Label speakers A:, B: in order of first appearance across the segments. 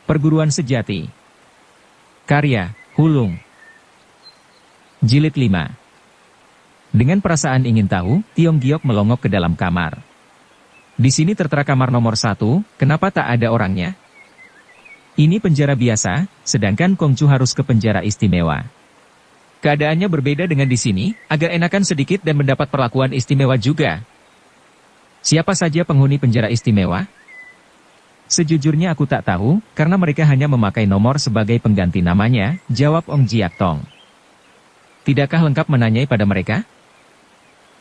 A: Perguruan Sejati. Karya, Hulung. Jilid 5. Dengan perasaan ingin tahu, Tiong Giok melongok ke dalam kamar. Di sini tertera kamar nomor 1, kenapa tak ada orangnya? Ini penjara biasa, sedangkan Kongcu harus ke penjara istimewa. Keadaannya berbeda dengan di sini, agak enakan sedikit dan mendapat perlakuan istimewa juga. Siapa saja penghuni penjara istimewa? Sejujurnya aku tak tahu, karena mereka hanya memakai nomor sebagai pengganti namanya, jawab Ong Jiak Tong. Tidakkah lengkap menanyai pada mereka?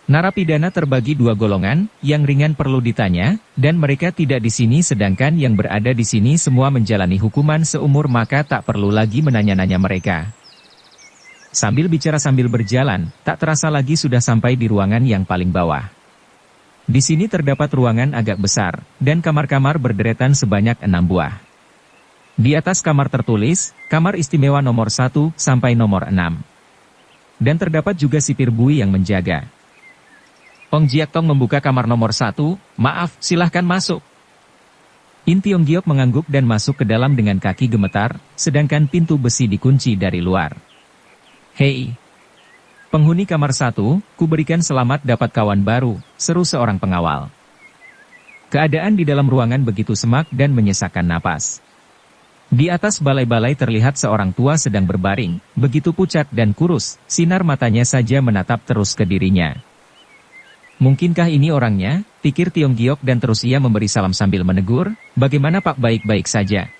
A: Narapidana terbagi dua golongan, yang ringan perlu ditanya, dan mereka tidak di sini sedangkan yang berada di sini semua menjalani hukuman seumur maka tak perlu lagi menanya-nanya mereka. Sambil bicara sambil berjalan, tak terasa lagi sudah sampai di ruangan yang paling bawah. Di sini terdapat ruangan agak besar, dan kamar-kamar berderetan sebanyak 6 buah. Di atas kamar tertulis, kamar istimewa nomor 1 sampai nomor 6. Dan terdapat juga sipir bui yang menjaga. Ong Jiak Tong membuka kamar nomor 1, maaf, silahkan masuk. In Tiong Giok mengangguk dan masuk ke dalam dengan kaki gemetar, sedangkan pintu besi dikunci dari luar. Hei! Penghuni kamar 1, ku berikan selamat dapat kawan baru, seru seorang pengawal. Keadaan di dalam ruangan begitu semak dan menyesakkan napas. Di atas balai-balai terlihat seorang tua sedang berbaring, begitu pucat dan kurus, sinar matanya saja menatap terus ke dirinya. Mungkinkah ini orangnya, pikir Tiong Giok dan terus ia memberi salam sambil menegur, bagaimana Pak baik-baik saja.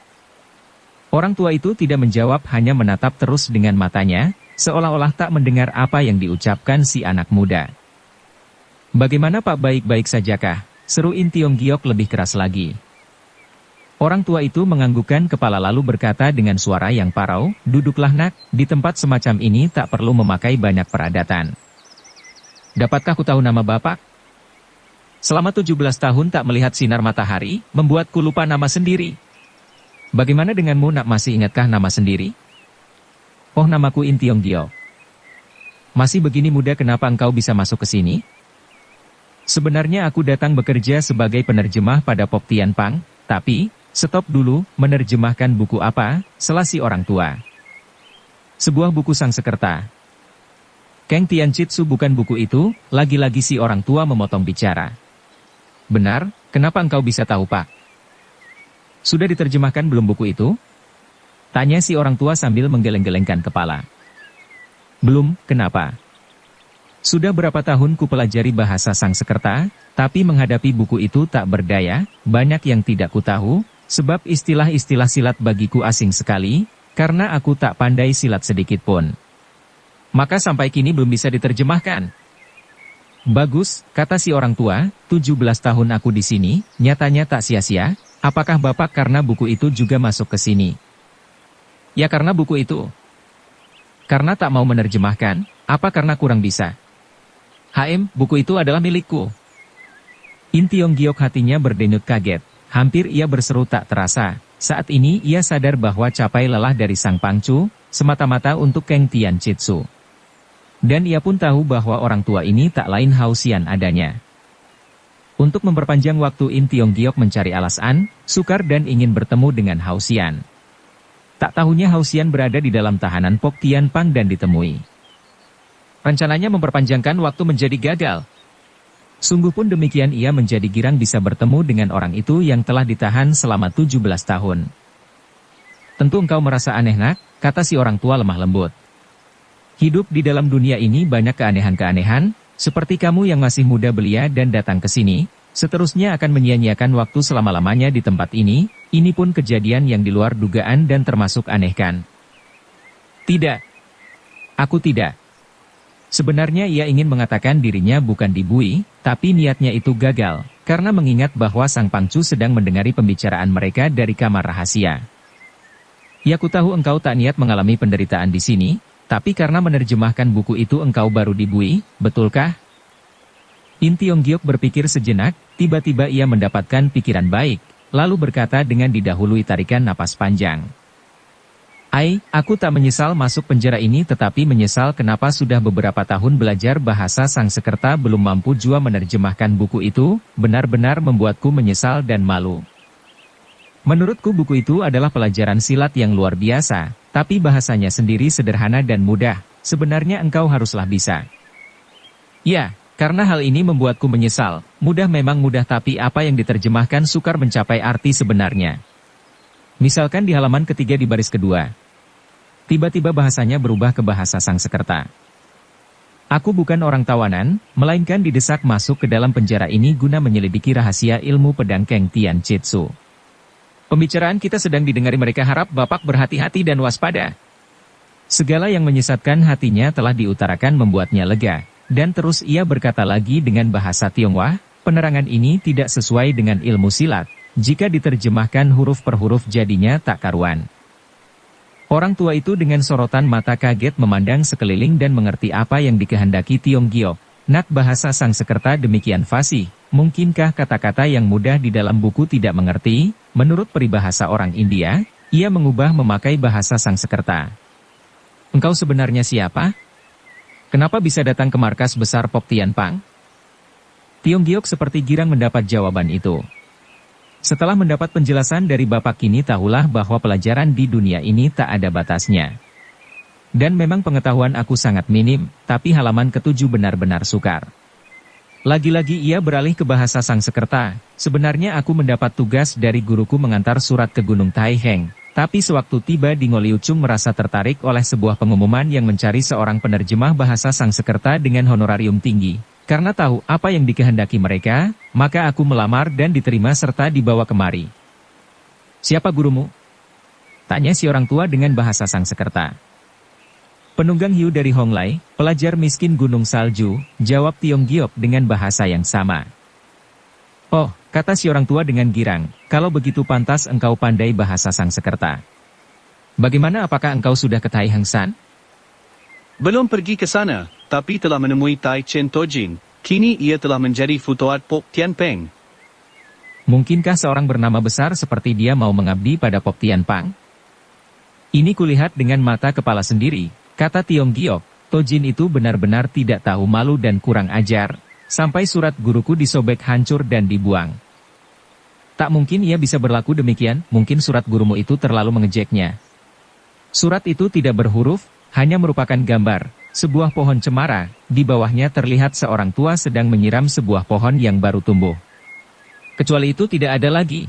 A: Orang tua itu tidak menjawab hanya menatap terus dengan matanya, seolah-olah tak mendengar apa yang diucapkan si anak muda. Bagaimana Pak baik-baik sajakah? Seru In Tiong Giok lebih keras lagi. Orang tua itu menganggukkan kepala lalu berkata dengan suara yang parau, duduklah nak, di tempat semacam ini tak perlu memakai banyak peradatan. Dapatkah ku tahu nama Bapak? Selama 17 tahun tak melihat sinar matahari, membuatku lupa nama sendiri. Bagaimana denganmu nak masih ingatkah nama sendiri? Oh namaku In Tiong Giok. Masih begini muda kenapa engkau bisa masuk ke sini? Sebenarnya aku datang bekerja sebagai penerjemah pada Pok Tian Pang, tapi, stop dulu, menerjemahkan buku apa, selasi orang tua. Sebuah buku sang sekerta. Keng Tian Chitsu bukan buku itu, lagi-lagi si orang tua memotong bicara. Benar, kenapa engkau bisa tahu Pak? Sudah diterjemahkan belum buku itu? Tanya si orang tua sambil menggeleng-gelengkan kepala. Belum, kenapa? Sudah berapa tahun ku pelajari bahasa sang sekerta, tapi menghadapi buku itu tak berdaya, banyak yang tidak ku tahu, sebab istilah-istilah silat bagiku asing sekali, karena aku tak pandai silat sedikit pun. Maka sampai kini belum bisa diterjemahkan. Bagus, kata si orang tua, 17 tahun aku di sini, nyatanya tak sia-sia, apakah Bapak karena buku itu juga masuk ke sini? Ya karena buku itu. Karena tak mau menerjemahkan, apa karena kurang bisa? Buku itu adalah milikku. In Tiong Giok hatinya berdenyut kaget, hampir ia berseru tak terasa. Saat ini ia sadar bahwa capai lelah dari sang pangcu, semata-mata untuk Keng Tian Chitsu. Dan ia pun tahu bahwa orang tua ini tak lain Hausian adanya. Untuk memperpanjang waktu In Tiong Giok mencari alasan, sukar dan ingin bertemu dengan Hausian. Tak tahunya Hausian berada di dalam tahanan Pok Tian Pang dan ditemui. Rencananya memperpanjangkan waktu menjadi gagal. Sungguh pun demikian ia menjadi girang bisa bertemu dengan orang itu yang telah ditahan selama 17 tahun. Tentu engkau merasa aneh nak, kata si orang tua lemah lembut. Hidup di dalam dunia ini banyak keanehan-keanehan, seperti kamu yang masih muda belia dan datang ke sini, seterusnya akan menyia-nyiakan waktu selama-lamanya di tempat ini pun kejadian yang di luar dugaan dan termasuk aneh kan? Tidak. Aku tidak. Sebenarnya ia ingin mengatakan dirinya bukan dibui, tapi niatnya itu gagal, karena mengingat bahwa sang pangcu sedang mendengari pembicaraan mereka dari kamar rahasia. Ya ku tahu engkau tak niat mengalami penderitaan di sini, tapi karena menerjemahkan buku itu engkau baru dibui, betulkah? In Tiong Giok berpikir sejenak, tiba-tiba ia mendapatkan pikiran baik, lalu berkata dengan didahului tarikan napas panjang. Aku tak menyesal masuk penjara ini tetapi menyesal kenapa sudah beberapa tahun belajar bahasa sang sekerta belum mampu jua menerjemahkan buku itu, benar-benar membuatku menyesal dan malu. Menurutku buku itu adalah pelajaran silat yang luar biasa, tapi bahasanya sendiri sederhana dan mudah, sebenarnya engkau haruslah bisa. Ya, karena hal ini membuatku menyesal, mudah memang mudah tapi apa yang diterjemahkan sukar mencapai arti sebenarnya. Misalkan di halaman ketiga di baris kedua. Tiba-tiba bahasanya berubah ke bahasa Sangsekerta. Aku bukan orang tawanan, melainkan didesak masuk ke dalam penjara ini guna menyelidiki rahasia ilmu pedang Keng Tian Chitsu. Pembicaraan kita sedang didengari mereka, harap Bapak berhati-hati dan waspada. Segala yang menyesatkan hatinya telah diutarakan membuatnya lega, dan terus ia berkata lagi dengan bahasa Tionghoa, penerangan ini tidak sesuai dengan ilmu silat, jika diterjemahkan huruf per huruf jadinya tak karuan. Orang tua itu dengan sorotan mata kaget memandang sekeliling dan mengerti apa yang dikehendaki Tiong Giok. Nak bahasa Sangsekerta demikian fasih, mungkinkah kata-kata yang mudah di dalam buku tidak mengerti? Menurut peribahasa orang India, ia mengubah memakai bahasa Sangsekerta. Engkau sebenarnya siapa? Kenapa bisa datang ke markas besar Pok Tian Pang? Tiong Giok seperti girang mendapat jawaban itu. Setelah mendapat penjelasan dari bapak kini tahulah bahwa pelajaran di dunia ini tak ada batasnya. Dan memang pengetahuan aku sangat minim, tapi halaman ketujuh benar-benar sukar. Lagi-lagi ia beralih ke bahasa Sangsekerta, sebenarnya aku mendapat tugas dari guruku mengantar surat ke Gunung Tai Heng, tapi sewaktu tiba di Ngoliucung merasa tertarik oleh sebuah pengumuman yang mencari seorang penerjemah bahasa Sangsekerta dengan honorarium tinggi. Karena tahu apa yang dikehendaki mereka, maka aku melamar dan diterima serta dibawa kemari. Siapa gurumu? Tanya si orang tua dengan bahasa Sangsekerta. Penunggang hiu dari Honglai, pelajar miskin Gunung Salju, jawab Tiong Giok dengan bahasa yang sama. Oh, kata si orang tua dengan girang, kalau begitu pantas engkau pandai bahasa Sangsekerta. Bagaimana, apakah engkau sudah ke Tai Hang San?
B: Belum pergi ke sana, tapi telah menemui Tai Chen Tojin. Kini ia telah menjadi futoat Pok Tian Pang.
A: Mungkinkah seorang bernama besar seperti dia mau mengabdi pada Pok Tian Pang? Ini kulihat dengan mata kepala sendiri, kata Tiong Giok. Tojin itu benar-benar tidak tahu malu dan kurang ajar, sampai surat guruku disobek hancur dan dibuang. Tak mungkin ia bisa berlaku demikian, mungkin surat gurumu itu terlalu mengejeknya. Surat itu tidak berhuruf, hanya merupakan gambar, sebuah pohon cemara, di bawahnya terlihat seorang tua sedang menyiram sebuah pohon yang baru tumbuh. Kecuali itu tidak ada lagi.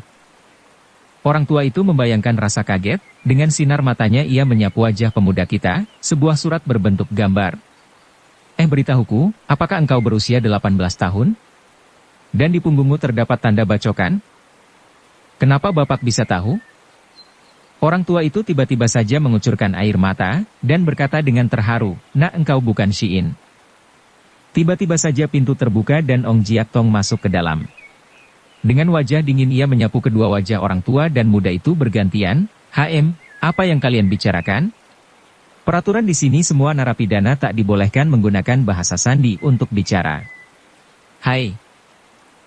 A: Orang tua itu membayangkan rasa kaget, dengan sinar matanya ia menyapu wajah pemuda kita, sebuah surat berbentuk gambar. Beritahuku, apakah engkau berusia 18 tahun? Dan di punggungmu terdapat tanda bacokan? Kenapa Bapak bisa tahu? Orang tua itu tiba-tiba saja mengucurkan air mata, dan berkata dengan terharu, nak engkau bukan Shiin. Tiba-tiba saja pintu terbuka dan Ong Jiak Tong masuk ke dalam. Dengan wajah dingin ia menyapu kedua wajah orang tua dan muda itu bergantian, apa yang kalian bicarakan? Peraturan di sini semua narapidana tak dibolehkan menggunakan bahasa sandi untuk bicara. Hai,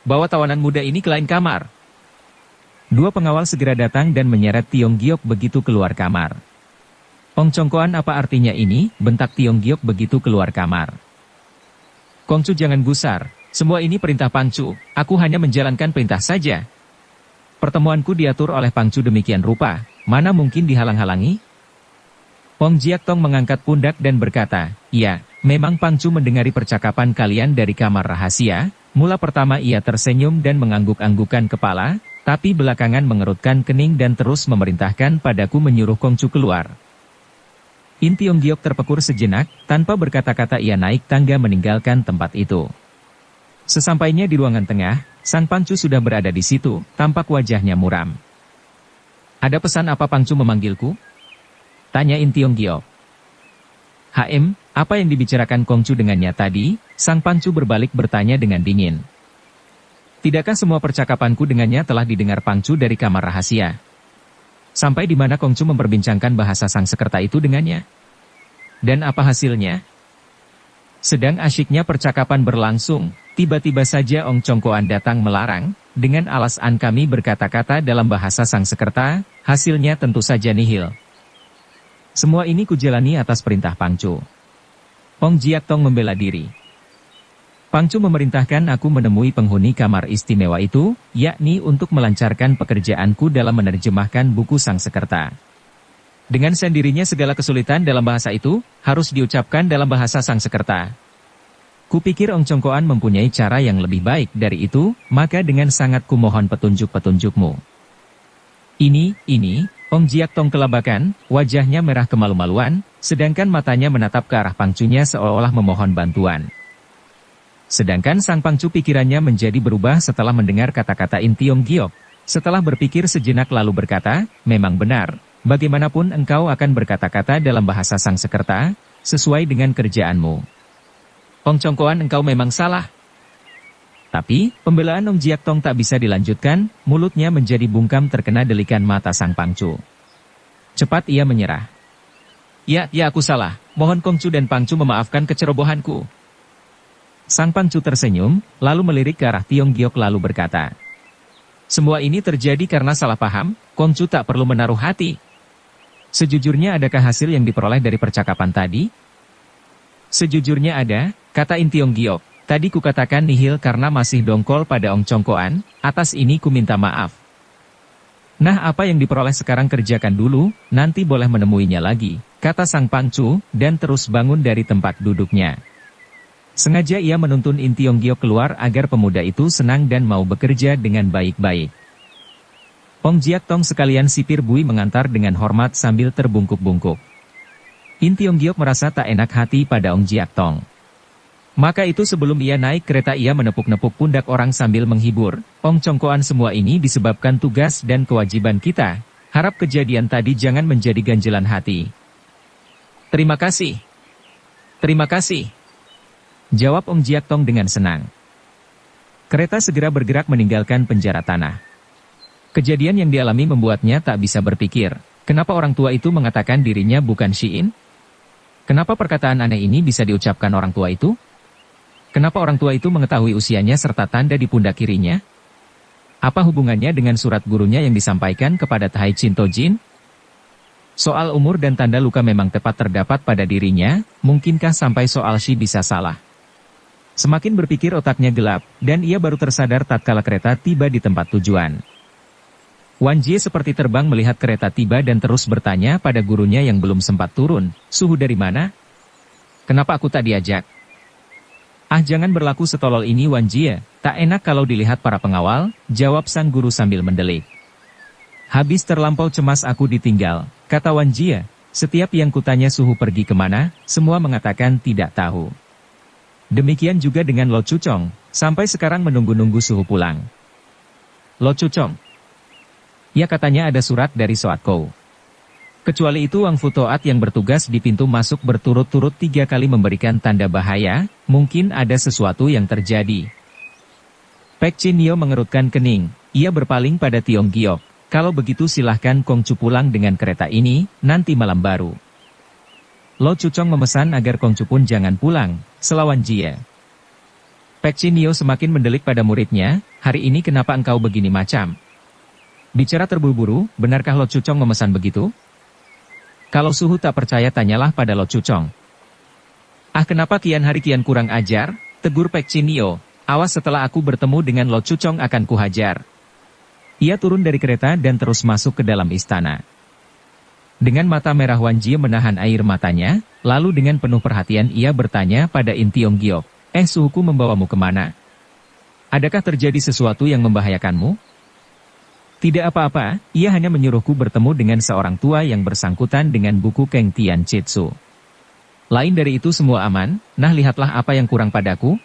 A: bawa tawanan muda ini ke lain kamar. Dua pengawal segera datang dan menyeret Tiong Giok begitu keluar kamar. Ong Congkoan, apa artinya ini? Bentak Tiong Giok begitu keluar kamar. Kongcu, jangan gusar, semua ini perintah Pangcu, aku hanya menjalankan perintah saja. Pertemuanku diatur oleh Pangcu demikian rupa, mana mungkin dihalang-halangi? Ong Jiak Tong mengangkat pundak dan berkata, iya, memang Pangcu mendengari percakapan kalian dari kamar rahasia. Mula pertama ia tersenyum dan mengangguk-anggukan kepala, tapi belakangan mengerutkan kening dan terus memerintahkan padaku menyuruh Kongcu keluar. In Tiong Giok terpekur sejenak, tanpa berkata-kata ia naik tangga meninggalkan tempat itu. Sesampainya di ruangan tengah, Sang Pangcu sudah berada di situ, tampak wajahnya muram. Ada pesan apa Pangcu memanggilku? Tanya In Tiong Giok. Apa yang dibicarakan Kongcu dengannya tadi? Sang Pangcu berbalik bertanya dengan dingin. Tidakkah semua percakapanku dengannya telah didengar Pangcu dari kamar rahasia? Sampai di mana Kongcu memperbincangkan bahasa Sangsekerta itu dengannya? Dan apa hasilnya? Sedang asyiknya percakapan berlangsung, tiba-tiba saja Ong Congkoan datang melarang, dengan alasan kami berkata-kata dalam bahasa Sangsekerta, hasilnya tentu saja nihil. Semua ini kujalani atas perintah Pangcu. Ong Jiak Tong membela diri. Pangcu memerintahkan aku menemui penghuni kamar istimewa itu, yakni untuk melancarkan pekerjaanku dalam menerjemahkan buku Sang Sekerta. Dengan sendirinya segala kesulitan dalam bahasa itu, harus diucapkan dalam bahasa Sang Sekerta. Kupikir Ong Chongkoan mempunyai cara yang lebih baik dari itu, maka dengan sangat kumohon petunjuk-petunjukmu. Ini, Ong Jiak Tong kelabakan, wajahnya merah kemalu-maluan, sedangkan matanya menatap ke arah pangcunya seolah-olah memohon bantuan. Sedangkan sang pangcu pikirannya menjadi berubah setelah mendengar kata-kata In Tiong Giok. Setelah berpikir sejenak lalu berkata, memang benar, bagaimanapun engkau akan berkata-kata dalam bahasa Sang Sekerta, sesuai dengan kerjaanmu. Ong Chongkoan engkau memang salah. Tapi, pembelaan Ong Jiak Tong tak bisa dilanjutkan, mulutnya menjadi bungkam terkena delikan mata sang pangcu. Cepat ia menyerah. Ya aku salah, mohon Kongcu dan Pangcu memaafkan kecerobohanku. Sang pangcu tersenyum, lalu melirik ke arah Tiong Giok lalu berkata, semua ini terjadi karena salah paham, Kongcu tak perlu menaruh hati. Sejujurnya adakah hasil yang diperoleh dari percakapan tadi? Sejujurnya ada, kata In Tiong Giok, tadi kukatakan nihil karena masih dongkol pada Ong Chongkoan, atas ini ku minta maaf. Nah apa yang diperoleh sekarang kerjakan dulu, nanti boleh menemuinya lagi, kata sang pangcu, dan terus bangun dari tempat duduknya. Sengaja ia menuntun In Tiong Giok keluar agar pemuda itu senang dan mau bekerja dengan baik-baik. Ong Jiak Tong sekalian sipir bui mengantar dengan hormat sambil terbungkuk-bungkuk. In Tiong Giok merasa tak enak hati pada Ong Jiak Tong. Maka itu sebelum ia naik kereta ia menepuk-nepuk pundak orang sambil menghibur, Ong Chongkoan semua ini disebabkan tugas dan kewajiban kita. Harap kejadian tadi jangan menjadi ganjelan hati. Terima kasih. Terima kasih. Jawab Ong Jiak Tong dengan senang. Kereta segera bergerak meninggalkan penjara tanah. Kejadian yang dialami membuatnya tak bisa berpikir, kenapa orang tua itu mengatakan dirinya bukan Shiin? Kenapa perkataan aneh ini bisa diucapkan orang tua itu? Kenapa orang tua itu mengetahui usianya serta tanda di pundak kirinya? Apa hubungannya dengan surat gurunya yang disampaikan kepada Tai Chin Tojin? Soal umur dan tanda luka memang tepat terdapat pada dirinya, mungkinkah sampai soal Shi bisa salah? Semakin berpikir otaknya gelap, dan ia baru tersadar tatkala kereta tiba di tempat tujuan. Wan Jie seperti terbang melihat kereta tiba dan terus bertanya pada gurunya yang belum sempat turun, suhu dari mana? Kenapa aku tak diajak? Ah jangan berlaku setolol ini Wan Jie, tak enak kalau dilihat para pengawal, jawab sang guru sambil mendelik. Habis terlampau cemas aku ditinggal, kata Wan Jie, setiap yang kutanya suhu pergi kemana, semua mengatakan tidak tahu. Demikian juga dengan Lo Chuchong, sampai sekarang menunggu-nunggu suhu pulang. Lo Chuchong. Ya katanya ada surat dari Soat Kou. Kecuali itu Wang Futoat yang bertugas di pintu masuk berturut-turut 3 kali memberikan tanda bahaya, mungkin ada sesuatu yang terjadi. Pek Chin Nio mengerutkan kening, ia berpaling pada Tiong Giok. Kalau begitu silahkan Kongcu pulang dengan kereta ini, nanti malam baru. Lo Chuchong memesan agar Kongcu pun jangan pulang, selawan Jie. Pek Chin Nio semakin mendelik pada muridnya, hari ini kenapa engkau begini macam? Bicara terburu-buru, benarkah Lo Chuchong memesan begitu? Kalau suhu tak percaya tanyalah pada Lo Chuchong. Ah kenapa kian hari kian kurang ajar, tegur Pek Chin Nio, awas setelah aku bertemu dengan Lo Chuchong akan kuhajar. Ia turun dari kereta dan terus masuk ke dalam istana. Dengan mata merah Wan Jie menahan air matanya, lalu dengan penuh perhatian ia bertanya pada In Tiong Giok, suhuku membawamu kemana? Adakah terjadi sesuatu yang membahayakanmu? Tidak apa-apa, ia hanya menyuruhku bertemu dengan seorang tua yang bersangkutan dengan buku Keng Tian Chitsu. Lain dari itu semua aman, nah lihatlah apa yang kurang padaku.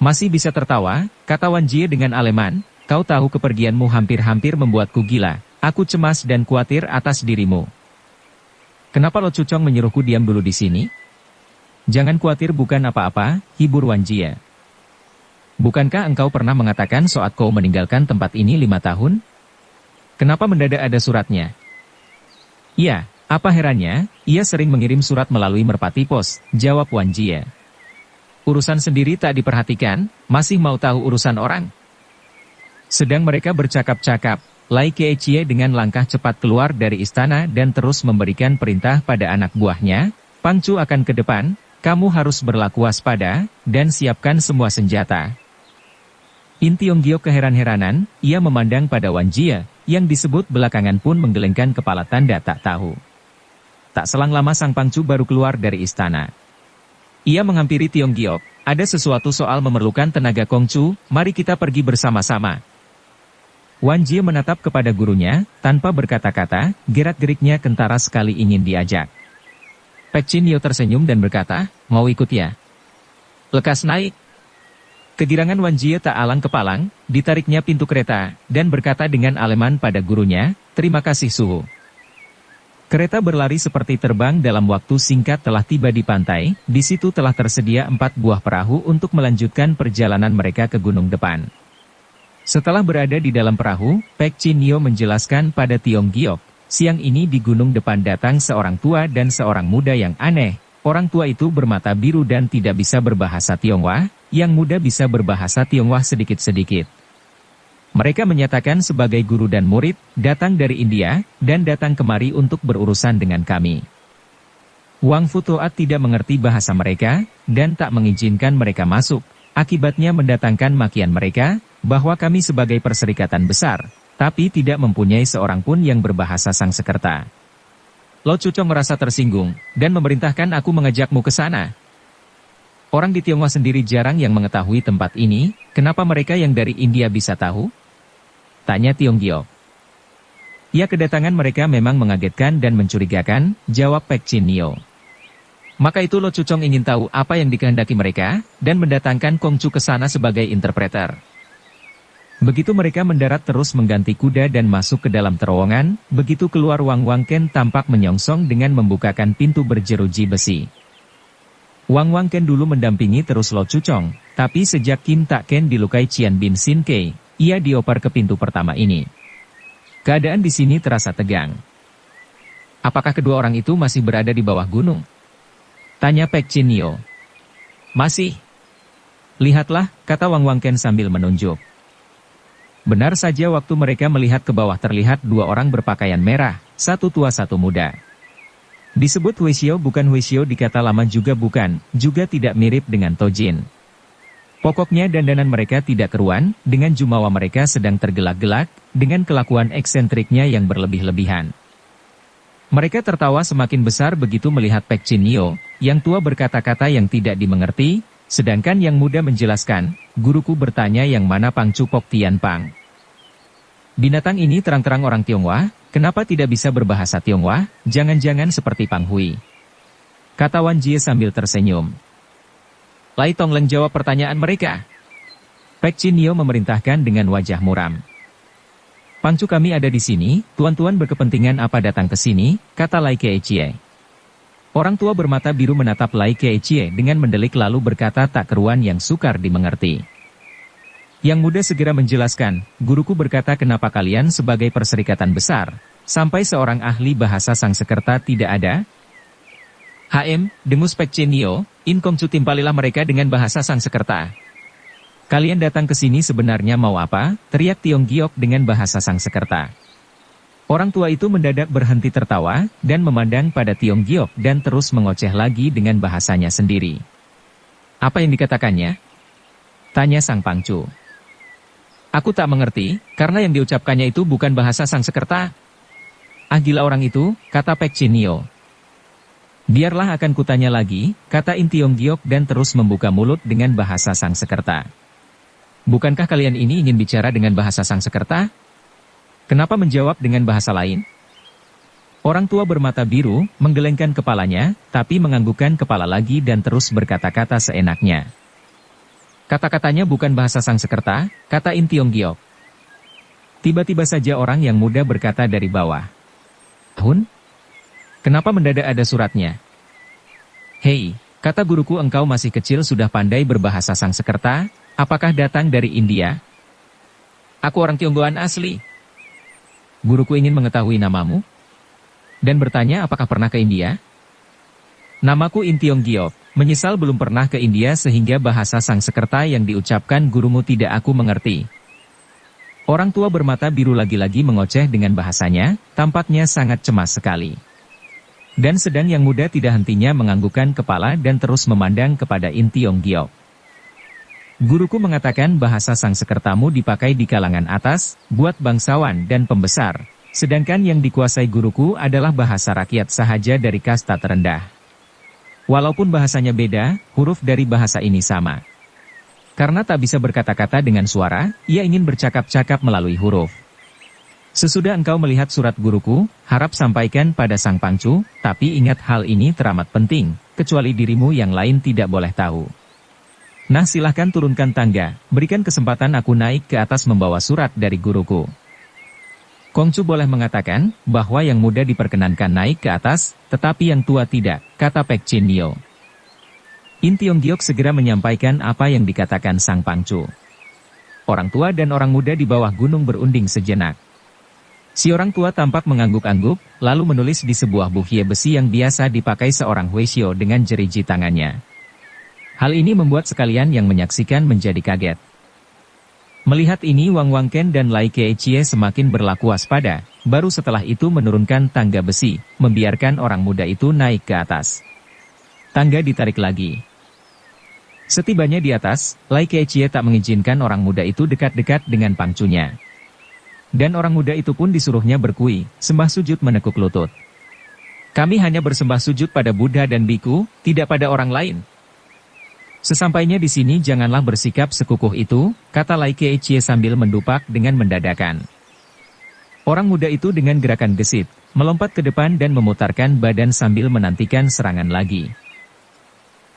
A: Masih bisa tertawa, kata Wan Jie dengan aleman, kau tahu kepergianmu hampir-hampir membuatku gila. Aku cemas dan khawatir atas dirimu. Kenapa Lo Chuchong menyuruhku diam dulu di sini? Jangan khawatir bukan apa-apa, hibur Wan Jie. Bukankah engkau pernah mengatakan Soat Kou meninggalkan tempat ini 5 tahun? Kenapa mendadak ada suratnya? Iya, apa herannya, ia sering mengirim surat melalui Merpati Pos, jawab Wan Jie. Urusan sendiri tak diperhatikan, masih mau tahu urusan orang? Sedang mereka bercakap-cakap, Lai Keechie dengan langkah cepat keluar dari istana dan terus memberikan perintah pada anak buahnya, Pangcu akan ke depan, kamu harus berlaku waspada, dan siapkan semua senjata. In Tiong Giok keheran-heranan, ia memandang pada Wan Jie, yang disebut belakangan pun menggelengkan kepala tanda tak tahu. Tak selang lama Sang Pangcu baru keluar dari istana. Ia menghampiri Tiong Giok, ada sesuatu soal memerlukan tenaga Kongcu, mari kita pergi bersama-sama. Wan Jie menatap kepada gurunya, tanpa berkata-kata, gerak-geriknya kentara sekali ingin diajak. Pek Chin Nio tersenyum dan berkata, mau ikut ya? Lekas naik. Kegirangan Wan Jie tak alang kepalang, ditariknya pintu kereta, dan berkata dengan aleman pada gurunya, terima kasih suhu. Kereta berlari seperti terbang dalam waktu singkat telah tiba di pantai, di situ telah tersedia 4 buah perahu untuk melanjutkan perjalanan mereka ke gunung depan. Setelah berada di dalam perahu, Pek Chin Nio menjelaskan pada Tiong Giok, siang ini di gunung depan datang seorang tua dan seorang muda yang aneh. Orang tua itu bermata biru dan tidak bisa berbahasa Tionghoa, yang muda bisa berbahasa Tionghoa sedikit-sedikit. Mereka menyatakan sebagai guru dan murid, datang dari India, dan datang kemari untuk berurusan dengan kami. Wang Futoat tidak mengerti bahasa mereka, dan tak mengizinkan mereka masuk. Akibatnya mendatangkan makian mereka, bahwa kami sebagai perserikatan besar, tapi tidak mempunyai seorang pun yang berbahasa Sangsekerta. Lo Cucong merasa tersinggung, dan memerintahkan aku mengajakmu ke sana. Orang di Tionghoa sendiri jarang yang mengetahui tempat ini, kenapa mereka yang dari India bisa tahu? Tanya Tiong Giok. Ya, kedatangan mereka memang mengagetkan dan mencurigakan, jawab Pek Chin Nio. Maka itu Lo Cucong ingin tahu apa yang dikehendaki mereka, dan mendatangkan Kongcu ke sana sebagai interpreter. Begitu mereka mendarat terus mengganti kuda dan masuk ke dalam terowongan, begitu keluar Wang Wangken tampak menyongsong dengan membukakan pintu berjeruji besi. Wang Wangken dulu mendampingi terus Lo Cucong, tapi sejak Kim Tak Ken dilukai Cian Bin Sin Kei, ia dioper ke pintu pertama ini. Keadaan di sini terasa tegang. Apakah kedua orang itu masih berada di bawah gunung? Tanya Pek Chin Nio. Masih. Lihatlah, kata Wang Wangken sambil menunjuk. Benar saja waktu mereka melihat ke bawah terlihat 2 orang berpakaian merah, satu tua satu muda. Disebut Huishio bukan Huishio dikata lama juga bukan, juga tidak mirip dengan Tojin. Pokoknya dandanan mereka tidak keruan, dengan jumawa mereka sedang tergelak-gelak, dengan kelakuan eksentriknya yang berlebih-lebihan. Mereka tertawa semakin besar begitu melihat Pek Chin Nio, yang tua berkata-kata yang tidak dimengerti, sedangkan yang muda menjelaskan, guruku bertanya yang mana Pangcu Pok Tian Pang. Binatang ini terang-terang orang Tionghoa, kenapa tidak bisa berbahasa Tionghoa, jangan-jangan seperti Pang Hui. Kata Wan Jie sambil tersenyum. Lai Tongleng jawab pertanyaan mereka. Pek Chin Nio memerintahkan dengan wajah muram. Pangcu kami ada di sini, tuan-tuan berkepentingan apa datang ke sini, kata Lai Keichie. Orang tua bermata biru menatap Lai Keichie dengan mendelik lalu berkata tak keruan yang sukar dimengerti. Yang muda segera menjelaskan, guruku berkata kenapa kalian sebagai perserikatan besar, sampai seorang ahli bahasa Sangsekerta tidak ada? Dengus Pek Chin Nio, In Kongcu timpalilah mereka dengan bahasa Sangsekerta. Kalian datang ke sini sebenarnya mau apa? Teriak Tiong Giok dengan bahasa Sangsekerta. Orang tua itu mendadak berhenti tertawa, dan memandang pada Tiong Giok dan terus mengoceh lagi dengan bahasanya sendiri. Apa yang dikatakannya? Tanya Sang Pangcu. Aku tak mengerti, karena yang diucapkannya itu bukan bahasa Sangsekerta. Ah gila orang itu, kata Pek Chin Nio. Biarlah akan kutanya lagi, kata In Tiong Giok dan terus membuka mulut dengan bahasa Sangsekerta. Bukankah kalian ini ingin bicara dengan bahasa Sangsekerta? Kenapa menjawab dengan bahasa lain? Orang tua bermata biru, menggelengkan kepalanya, tapi menganggukkan kepala lagi dan terus berkata-kata seenaknya. Kata-katanya bukan bahasa Sangsekerta, kata In Tiong Giok. Tiba-tiba saja orang yang muda berkata dari bawah. Hun? Kenapa mendadak ada suratnya? Hei, kata guruku engkau masih kecil sudah pandai berbahasa Sangsekerta, apakah datang dari India? Aku orang Tionggoan asli. Guruku ingin mengetahui namamu? Dan bertanya apakah pernah ke India? Namaku In Tiong Giok, menyesal belum pernah ke India sehingga bahasa Sangsekerta yang diucapkan gurumu tidak aku mengerti. Orang tua bermata biru lagi-lagi mengoceh dengan bahasanya, tampaknya sangat cemas sekali. Dan sedang yang muda tidak hentinya menganggukkan kepala dan terus memandang kepada In Tiong Giok. Guruku mengatakan bahasa Sangsekertamu dipakai di kalangan atas, buat bangsawan dan pembesar, sedangkan yang dikuasai guruku adalah bahasa rakyat sahaja dari kasta terendah. Walaupun bahasanya beda, huruf dari bahasa ini sama. Karena tak bisa berkata-kata dengan suara, ia ingin bercakap-cakap melalui huruf. Sesudah engkau melihat surat guruku, harap sampaikan pada Sang Pangcu, tapi ingat hal ini teramat penting, kecuali dirimu yang lain tidak boleh tahu. Nah silahkan turunkan tangga, berikan kesempatan aku naik ke atas membawa surat dari guruku. Kongcu boleh mengatakan, bahwa yang muda diperkenankan naik ke atas, tetapi yang tua tidak, kata Pek Chin Nio. In Tiong Giok segera menyampaikan apa yang dikatakan Sang Pangcu. Orang tua dan orang muda di bawah gunung berunding sejenak. Si orang tua tampak mengangguk-angguk, lalu menulis di sebuah buhye besi yang biasa dipakai seorang huisyo dengan jeriji tangannya. Hal ini membuat sekalian yang menyaksikan menjadi kaget. Melihat ini Wang Wangken dan Lai Keichie semakin berlaku waspada, baru setelah itu menurunkan tangga besi, membiarkan orang muda itu naik ke atas. Tangga ditarik lagi. Setibanya di atas, Lai Keichie tak mengizinkan orang muda itu dekat-dekat dengan pangcunya. Dan orang muda itu pun disuruhnya berkui, sembah sujud menekuk lutut. Kami hanya bersembah sujud pada Buddha dan Biku, tidak pada orang lain. Sesampainya di sini janganlah bersikap sekukuh itu, kata Lai Keichie sambil mendupak dengan mendadakan. Orang muda itu dengan gerakan gesit, melompat ke depan dan memutarkan badan sambil menantikan serangan lagi.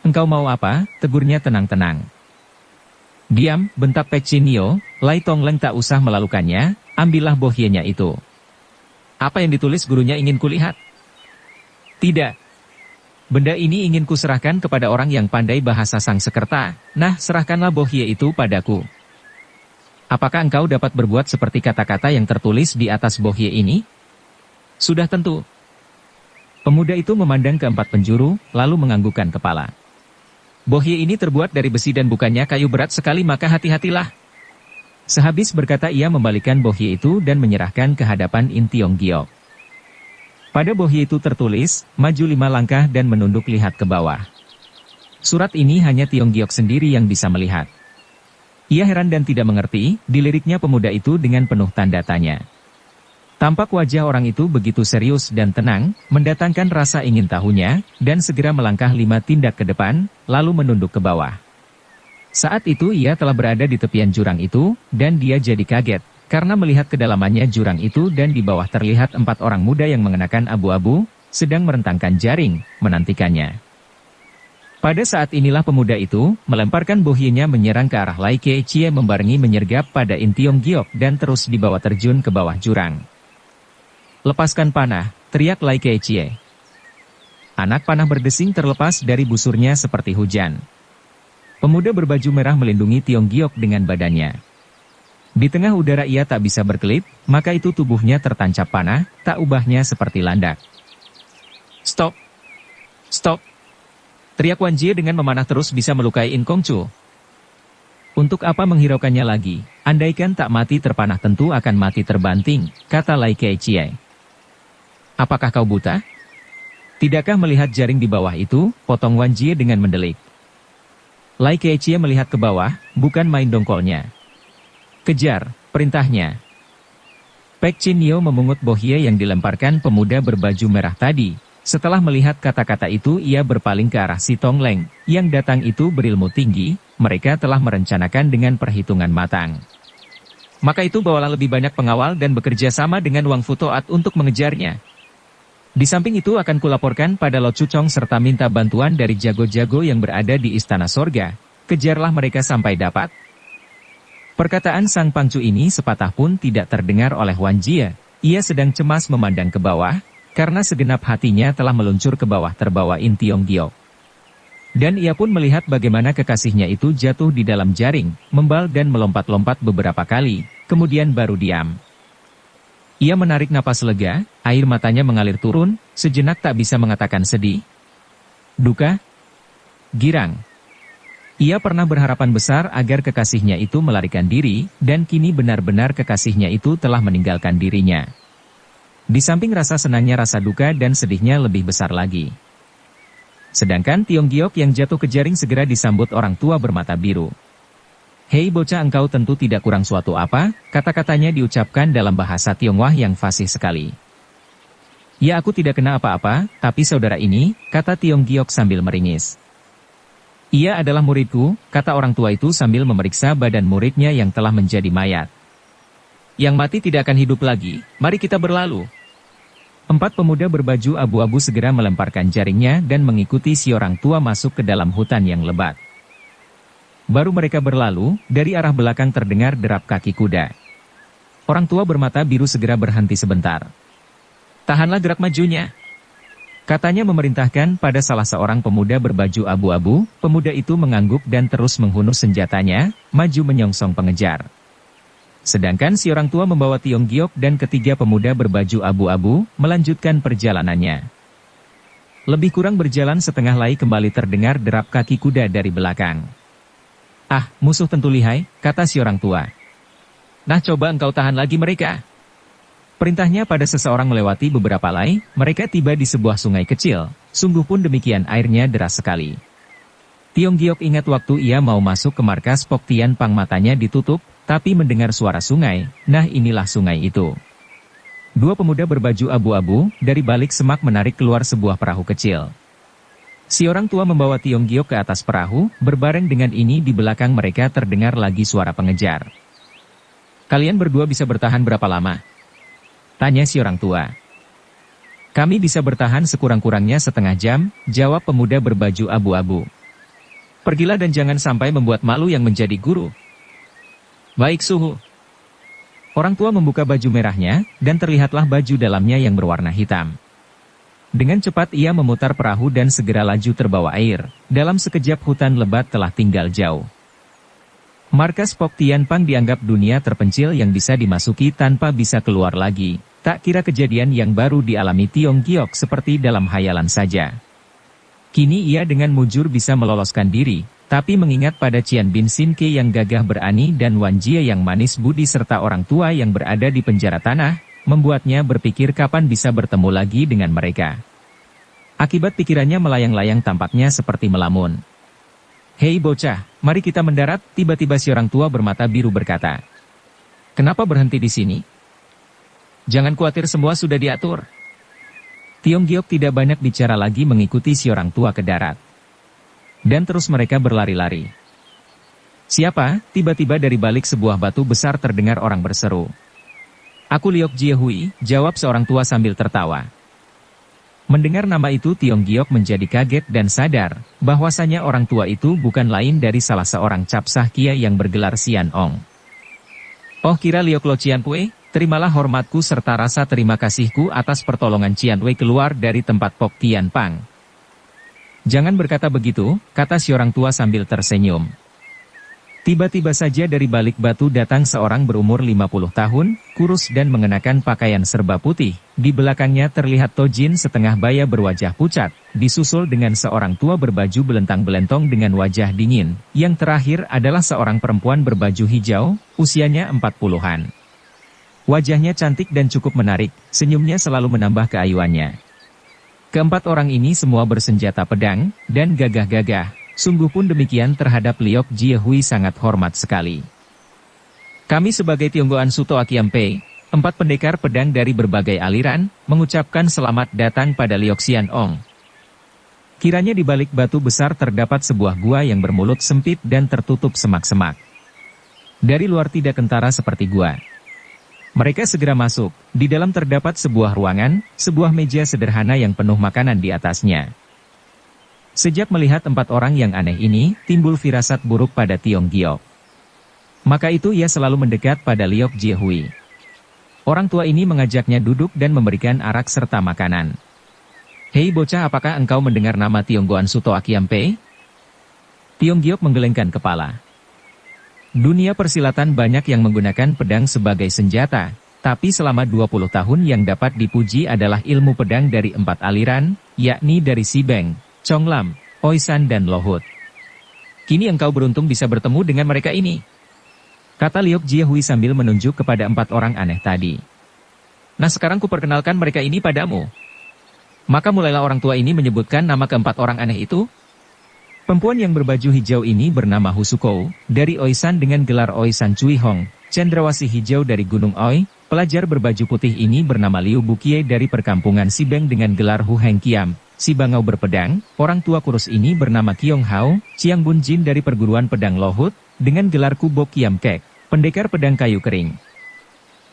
A: Engkau mau apa? Tegurnya tenang-tenang. Diam, bentak Pek Chin Nio, Lai Tongleng tak usah melalukannya, ambillah bohyenya itu. Apa yang ditulis gurunya ingin kulihat? Tidak. Benda ini ingin kuserahkan kepada orang yang pandai bahasa Sangsekerta, nah serahkanlah bohye itu padaku. Apakah engkau dapat berbuat seperti kata-kata yang tertulis di atas bohye ini? Sudah tentu. Pemuda itu memandang ke empat penjuru, lalu menganggukkan kepala. Bohye ini terbuat dari besi dan bukannya kayu berat sekali, maka hati-hatilah. Sehabis berkata ia membalikan bohye itu dan menyerahkan ke hadapan In Tiong Giok. Pada bohye itu tertulis, maju 5 langkah dan menunduk lihat ke bawah. Surat ini hanya Tiong Giok sendiri yang bisa melihat. Ia heran dan tidak mengerti, diliriknya pemuda itu dengan penuh tanda tanya. Tampak wajah orang itu begitu serius dan tenang, mendatangkan rasa ingin tahunya, dan segera melangkah 5 tindak ke depan, lalu menunduk ke bawah. Saat itu ia telah berada di tepian jurang itu, dan dia jadi kaget, karena melihat kedalamannya jurang itu dan di bawah terlihat 4 orang muda yang mengenakan abu-abu, sedang merentangkan jaring, menantikannya. Pada saat inilah pemuda itu, melemparkan bohyenya menyerang ke arah Lai Keichie membarengi menyergap pada In Tiong Giok dan terus dibawa terjun ke bawah jurang. Lepaskan panah, teriak Lai Keichie. Anak panah berdesing terlepas dari busurnya seperti hujan. Pemuda berbaju merah melindungi Tiong Giok dengan badannya. Di tengah udara ia tak bisa berkelip, maka itu tubuhnya tertancap panah, tak ubahnya seperti landak. Stop! Stop! Teriak Wan Jie dengan memanah terus bisa melukai In Kongcu. Untuk apa menghiraukannya lagi, andaikan tak mati terpanah tentu akan mati terbanting, kata Lai Keichie. Apakah kau buta? Tidakkah melihat jaring di bawah itu, potong Wan Jie dengan mendelik. Lai Keichie melihat ke bawah, bukan main dongkolnya. Kejar, perintahnya. Pek Chin Nio memungut bohye yang dilemparkan pemuda berbaju merah tadi. Setelah melihat kata-kata itu ia berpaling ke arah si Tong Leng, yang datang itu berilmu tinggi, mereka telah merencanakan dengan perhitungan matang. Maka itu bawalah lebih banyak pengawal dan bekerja sama dengan Wang Futoat untuk mengejarnya. Di samping itu akan kulaporkan pada Lo Chuchong serta minta bantuan dari jago-jago yang berada di Istana Sorga. Kejarlah mereka sampai dapat. Perkataan Sang Pangcu ini sepatah pun tidak terdengar oleh Wan Jie. Ia sedang cemas memandang ke bawah, karena segenap hatinya telah meluncur ke bawah terbawa In Tiong Giok. Dan ia pun melihat bagaimana kekasihnya itu jatuh di dalam jaring, membal dan melompat-lompat beberapa kali, kemudian baru diam. Ia menarik napas lega, air matanya mengalir turun, sejenak tak bisa mengatakan sedih, duka, girang. Ia pernah berharapan besar agar kekasihnya itu melarikan diri, dan kini benar-benar kekasihnya itu telah meninggalkan dirinya. Di samping rasa senangnya, rasa duka dan sedihnya lebih besar lagi. Sedangkan Tiong Giok yang jatuh ke jaring segera disambut orang tua bermata biru. "Hei bocah, engkau tentu tidak kurang suatu apa," kata-katanya diucapkan dalam bahasa Tionghoa yang fasih sekali. "Ya, aku tidak kena apa-apa, tapi saudara ini," kata Tiong Giok sambil meringis. "Ia adalah muridku," kata orang tua itu sambil memeriksa badan muridnya yang telah menjadi mayat. "Yang mati tidak akan hidup lagi, mari kita berlalu." Empat pemuda berbaju abu-abu segera melemparkan jaringnya dan mengikuti si orang tua masuk ke dalam hutan yang lebat. Baru mereka berlalu, dari arah belakang terdengar derap kaki kuda. Orang tua bermata biru segera berhenti sebentar. "Tahanlah gerak majunya," katanya memerintahkan pada salah seorang pemuda berbaju abu-abu. Pemuda itu mengangguk dan terus menghunus senjatanya, maju menyongsong pengejar. Sedangkan si orang tua membawa Tiong Giok dan ketiga pemuda berbaju abu-abu, melanjutkan perjalanannya. Lebih kurang berjalan setengah lai kembali terdengar derap kaki kuda dari belakang. "Ah, musuh tentu lihai," kata si orang tua. "Nah, coba engkau tahan lagi mereka." Perintahnya pada seseorang. Melewati beberapa lai, mereka tiba di sebuah sungai kecil. Sungguh pun demikian, airnya deras sekali. Tiong Giok ingat waktu ia mau masuk ke markas Pok Tian Pang, matanya ditutup, tapi mendengar suara sungai. Nah, inilah sungai itu. Dua pemuda berbaju abu-abu dari balik semak menarik keluar sebuah perahu kecil. Si orang tua membawa Tiong Giok ke atas perahu, berbareng dengan ini di belakang mereka terdengar lagi suara pengejar. "Kalian berdua bisa bertahan berapa lama?" tanya si orang tua. "Kami bisa bertahan sekurang-kurangnya setengah jam," jawab pemuda berbaju abu-abu. "Pergilah dan jangan sampai membuat malu yang menjadi guru." "Baik, suhu." Orang tua membuka baju merahnya, dan terlihatlah baju dalamnya yang berwarna hitam. Dengan cepat ia memutar perahu dan segera laju terbawa air. Dalam sekejap hutan lebat telah tinggal jauh. Markas Pok Tian Pang dianggap dunia terpencil yang bisa dimasuki tanpa bisa keluar lagi. Tak kira kejadian yang baru dialami Tiong Giok seperti dalam hayalan saja. Kini ia dengan mujur bisa meloloskan diri. Tapi mengingat pada Cian Bin Sin Ke yang gagah berani dan Wan Jie yang manis budi serta orang tua yang berada di penjara tanah, membuatnya berpikir kapan bisa bertemu lagi dengan mereka. Akibat pikirannya melayang-layang, tampaknya seperti melamun. "Hei bocah, mari kita mendarat," tiba-tiba si orang tua bermata biru berkata. "Kenapa berhenti di sini?" "Jangan khawatir, semua sudah diatur." Tiong Giok tidak banyak bicara lagi, mengikuti si orang tua ke darat. Dan terus mereka berlari-lari. "Siapa?" tiba-tiba dari balik sebuah batu besar terdengar orang berseru. "Aku Liok Jie Hui," jawab seorang tua sambil tertawa. Mendengar nama itu Tiong Giok menjadi kaget dan sadar, bahwasanya orang tua itu bukan lain dari salah seorang capsah Kia yang bergelar Sian Ong. "Oh, kira Liok Lo Cian Pue, terimalah hormatku serta rasa terima kasihku atas pertolongan Cian Wei keluar dari tempat Pok Tian Pang." "Jangan berkata begitu," kata si orang tua sambil tersenyum. Tiba-tiba saja dari balik batu datang seorang berumur 50 tahun, kurus dan mengenakan pakaian serba putih. Di belakangnya terlihat Tojin setengah baya berwajah pucat, disusul dengan seorang tua berbaju belentang-belentong dengan wajah dingin. Yang terakhir adalah seorang perempuan berbaju hijau, usianya 40-an. Wajahnya cantik dan cukup menarik, senyumnya selalu menambah keayuannya. Keempat orang ini semua bersenjata pedang, dan gagah-gagah. Sungguh pun demikian terhadap Liok Jie Hui sangat hormat sekali. "Kami sebagai Tionggoan Suto Akiampe, 4 pendekar pedang dari berbagai aliran, mengucapkan selamat datang pada Liok Sian Ong." Kiranya di balik batu besar terdapat sebuah gua yang bermulut sempit dan tertutup semak-semak. Dari luar tidak kentara seperti gua. Mereka segera masuk. Di dalam terdapat sebuah ruangan, sebuah meja sederhana yang penuh makanan di atasnya. Sejak melihat 4 orang yang aneh ini, timbul firasat buruk pada Tiong Giok. Maka itu ia selalu mendekat pada Liok Jie Hui. Orang tua ini mengajaknya duduk dan memberikan arak serta makanan. "Hei bocah, apakah engkau mendengar nama Tionggoan Suto Akiampe?" Tiong Giok menggelengkan kepala. Dunia persilatan banyak yang menggunakan pedang sebagai senjata, tapi selama 20 tahun yang dapat dipuji adalah ilmu pedang dari 4 aliran, yakni dari Si Beng, Chong Lam, Oisan dan Lohut. "Kini engkau beruntung bisa bertemu dengan mereka ini," kata Liok Jie Hui sambil menunjuk kepada 4 orang aneh tadi. Nah sekarang kuperkenalkan mereka ini padamu. Maka mulailah orang tua ini menyebutkan nama keempat orang aneh itu. Perempuan yang berbaju hijau ini bernama Husuko, dari Oisan dengan gelar Oisan Cui Hong, cendrawasih hijau dari Gunung Oi. Pelajar berbaju putih ini bernama Liu Bukie dari perkampungan Sibeng dengan gelar Hu Heng Kiam, si bangau berpedang. Orang tua kurus ini bernama Kiong Hao, Chiang Bun Jin dari perguruan pedang Lohut, dengan gelar Kubo Kiam Kek, pendekar pedang kayu kering.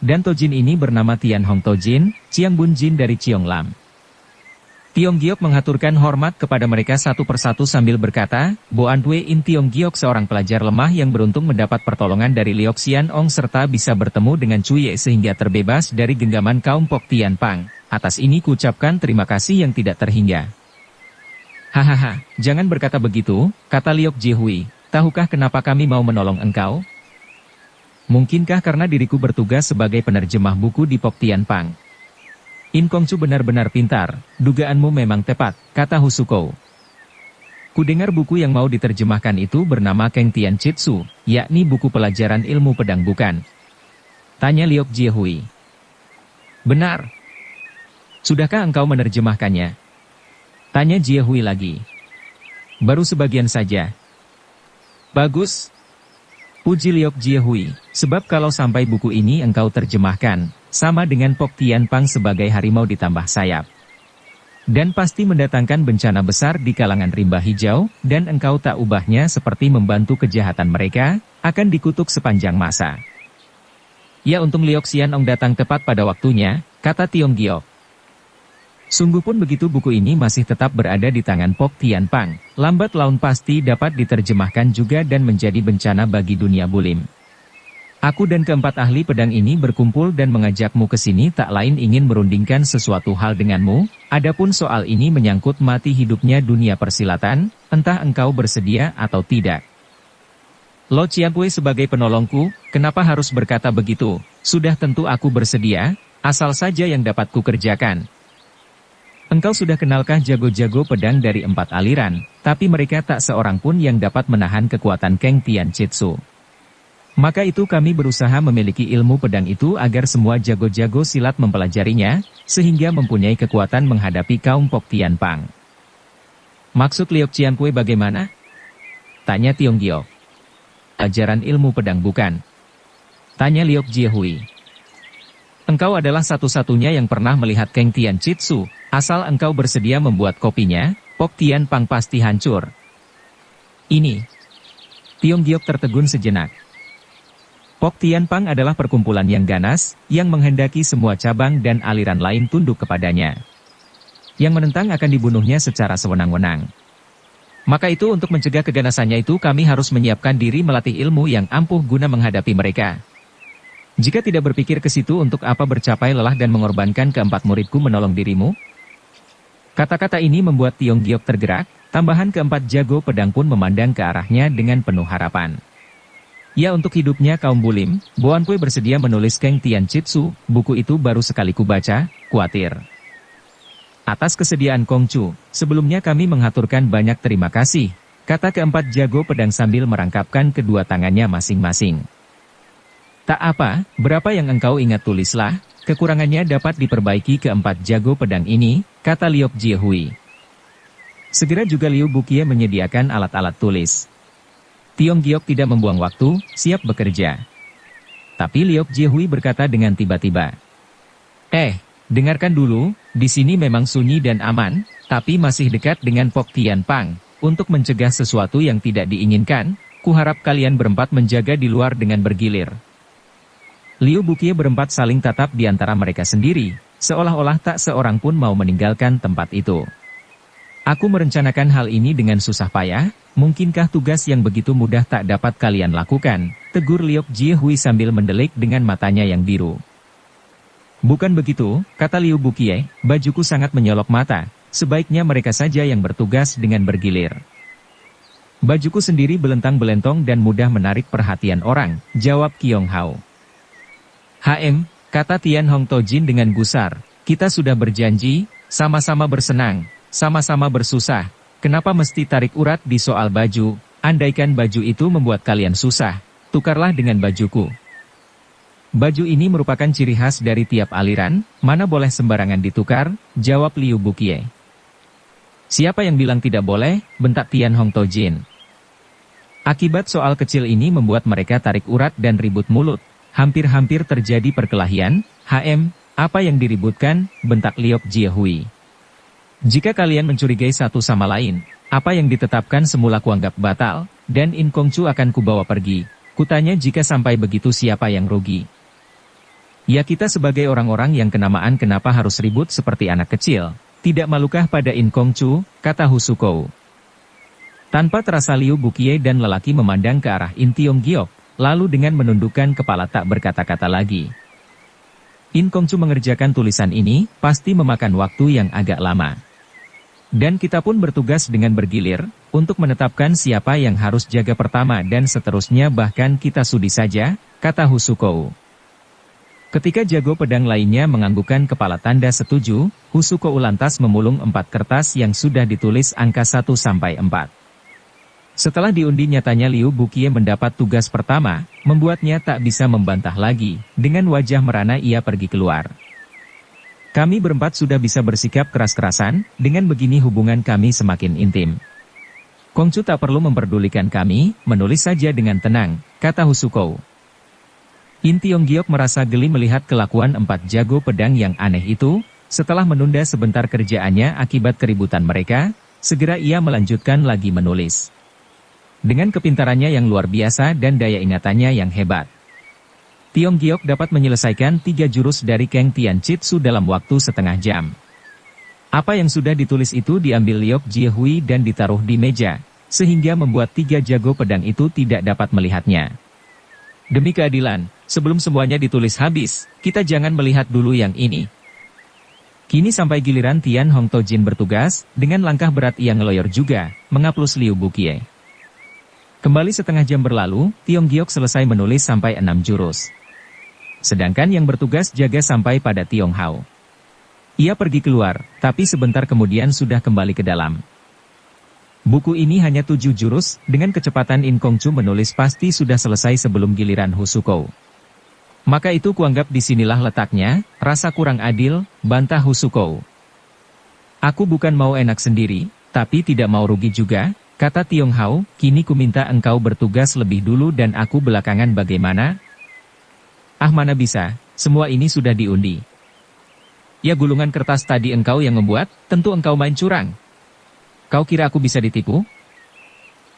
A: Dan Tojin ini bernama Tian Hong Tojin, Chiang Bun Jin dari Chiong Lam. Tiong Giok mengaturkan hormat kepada mereka satu persatu sambil berkata, Bo Antwe In Tiong Giok seorang pelajar lemah yang beruntung mendapat pertolongan dari Liok Sian Ong serta bisa bertemu dengan Cuye sehingga terbebas dari genggaman kaum Pok Tian Pang. Atas ini kuucapkan terima kasih yang tidak terhingga. Hahaha, jangan berkata begitu, kata Liok Jihui. Tahukah kenapa kami mau menolong engkau? Mungkinkah karena diriku bertugas sebagai penerjemah buku di Pok Tian Pang? In Kongcu benar-benar pintar, dugaanmu memang tepat, kata Husuko. Kudengar buku yang mau diterjemahkan itu bernama Keng Tian Chitsu, yakni buku pelajaran ilmu pedang bukan? Tanya Liok Jiehui. Benar. Sudahkah engkau menerjemahkannya? Tanya Jiehui lagi. Baru sebagian saja. Bagus. Puji Liok Jiehui, sebab kalau sampai buku ini engkau terjemahkan, sama dengan Pok Tian Pang sebagai harimau ditambah sayap. Dan pasti mendatangkan bencana besar di kalangan rimba hijau, dan engkau tak ubahnya seperti membantu kejahatan mereka, akan dikutuk sepanjang masa. Ya untung Liok Sian Ong datang tepat pada waktunya, kata Tiong Giok. Sungguh pun begitu buku ini masih tetap berada di tangan Pok Tian Pang, lambat laun pasti dapat diterjemahkan juga dan menjadi bencana bagi dunia bulim. Aku dan keempat ahli pedang ini berkumpul dan mengajakmu ke sini tak lain ingin merundingkan sesuatu hal denganmu, adapun soal ini menyangkut mati hidupnya dunia persilatan, entah engkau bersedia atau tidak. Lo Chiapue sebagai penolongku, kenapa harus berkata begitu? Sudah tentu aku bersedia, asal saja yang dapat kukerjakan. Engkau sudah kenalkah jago-jago pedang dari 4 aliran, tapi mereka tak seorang pun yang dapat menahan kekuatan Keng Tian Chitsu. Maka itu kami berusaha memiliki ilmu pedang itu agar semua jago-jago silat mempelajarinya, sehingga mempunyai kekuatan menghadapi kaum Pok Tian Pang. Maksud Liok Chiapue bagaimana? Tanya Tiong Giok. Ajaran ilmu pedang bukan? Tanya Liok Jiehui. Engkau adalah satu-satunya yang pernah melihat Keng Tian Chitsu. Asal engkau bersedia membuat kopinya, Pok Tian Pang pasti hancur. Ini. Tiong Giok tertegun sejenak. Pok Tian Pang adalah perkumpulan yang ganas, yang menghendaki semua cabang dan aliran lain tunduk kepadanya. Yang menentang akan dibunuhnya secara sewenang-wenang. Maka itu untuk mencegah keganasannya itu kami harus menyiapkan diri melatih ilmu yang ampuh guna menghadapi mereka. Jika tidak berpikir ke situ untuk apa bercapai lelah dan mengorbankan keempat muridku menolong dirimu? Kata-kata ini membuat Tiong Giok tergerak, tambahan keempat jago pedang pun memandang ke arahnya dengan penuh harapan. Ya untuk hidupnya kaum bulim, Bo Antwe bersedia menulis Keng Tian Chitsu, buku itu baru sekali kubaca, kuatir. Atas kesediaan Kongcu, sebelumnya kami mengaturkan banyak terima kasih, kata keempat jago pedang sambil merangkapkan kedua tangannya masing-masing. Tak apa, berapa yang engkau ingat tulislah, kekurangannya dapat diperbaiki keempat jago pedang ini, kata Liok Jiehui. Segera juga Liu Bukie menyediakan alat-alat tulis. Tiong Giok tidak membuang waktu, siap bekerja. Tapi Liok Jiehui berkata dengan tiba-tiba. Dengarkan dulu, di sini memang sunyi dan aman, tapi masih dekat dengan Pok Tian Pang. Untuk mencegah sesuatu yang tidak diinginkan, kuharap kalian berempat menjaga di luar dengan bergilir. Liu Bukie berempat saling tatap di antara mereka sendiri, seolah-olah tak seorang pun mau meninggalkan tempat itu. Aku merencanakan hal ini dengan susah payah, mungkinkah tugas yang begitu mudah tak dapat kalian lakukan? Tegur Liok Jiehui sambil mendelik dengan matanya yang biru. Bukan begitu, kata Liu Bukie, bajuku sangat menyolok mata, sebaiknya mereka saja yang bertugas dengan bergilir. Bajuku sendiri belentang-belentong dan mudah menarik perhatian orang, jawab Kiong Hao. Kata Tian Hong Tojin dengan gusar, kita sudah berjanji, sama-sama bersenang, sama-sama bersusah, kenapa mesti tarik urat di soal baju, andaikan baju itu membuat kalian susah, tukarlah dengan bajuku. Baju ini merupakan ciri khas dari tiap aliran, mana boleh sembarangan ditukar, jawab Liu Bukie. Siapa yang bilang tidak boleh, bentak Tian Hong Tojin. Akibat soal kecil ini membuat mereka tarik urat dan ribut mulut. Hampir-hampir terjadi perkelahian. Apa yang diributkan, bentak Liok Jiehui. Jika kalian mencurigai satu sama lain, apa yang ditetapkan semula kuanggap batal, dan In Kongcu akan kubawa pergi. Kutanya jika sampai begitu siapa yang rugi. Ya kita sebagai orang-orang yang kenamaan kenapa harus ribut seperti anak kecil. Tidak malukah pada In Kongcu, kata Husuko. Tanpa terasa Liu Bukie dan lelaki memandang ke arah In Tiong Giok, lalu dengan menundukkan kepala tak berkata-kata lagi. In Kongcu mengerjakan tulisan ini, pasti memakan waktu yang agak lama. Dan kita pun bertugas dengan bergilir, untuk menetapkan siapa yang harus jaga pertama dan seterusnya bahkan kita sudi saja, kata Husuko. Ketika jago pedang lainnya menganggukkan kepala tanda setuju, Husuko lantas memulung 4 kertas yang sudah ditulis angka 1-4. Setelah diundi nyatanya Liu Bukie mendapat tugas pertama, membuatnya tak bisa membantah lagi, dengan wajah merana ia pergi keluar. Kami berempat sudah bisa bersikap keras-kerasan, dengan begini hubungan kami semakin intim. Kongcu tak perlu memperdulikan kami, menulis saja dengan tenang, kata Husuko. In Tiong Giok merasa geli melihat kelakuan 4 jago pedang yang aneh itu, setelah menunda sebentar kerjaannya akibat keributan mereka, segera ia melanjutkan lagi menulis. Dengan kepintarannya yang luar biasa dan daya ingatannya yang hebat, Tiong Giok dapat menyelesaikan 3 jurus dari Keng Tian Chitsu dalam waktu setengah jam. Apa yang sudah ditulis itu diambil Liok Jiehui dan ditaruh di meja, sehingga membuat 3 jago pedang itu tidak dapat melihatnya. Demi keadilan, sebelum semuanya ditulis habis, kita jangan melihat dulu yang ini. Kini sampai giliran Tian Hong Tojin bertugas, dengan langkah berat ia ngeloyor juga, mengaplus Liu Bukie. Kembali setengah jam berlalu, Tiong Giok selesai menulis sampai 6 jurus. Sedangkan yang bertugas jaga sampai pada Tiong Hao. Ia pergi keluar, tapi sebentar kemudian sudah kembali ke dalam. Buku ini hanya 7 jurus, dengan kecepatan In Kongcu menulis pasti sudah selesai sebelum giliran Husuko. Maka itu kuanggap disinilah letaknya, rasa kurang adil, bantah Husuko. Aku bukan mau enak sendiri, tapi tidak mau rugi juga, kata Tiong Hao, kini ku minta engkau bertugas lebih dulu dan aku belakangan bagaimana? Ah mana bisa, semua ini sudah diundi. Ya gulungan kertas tadi engkau yang membuat, tentu engkau main curang. Kau kira aku bisa ditipu?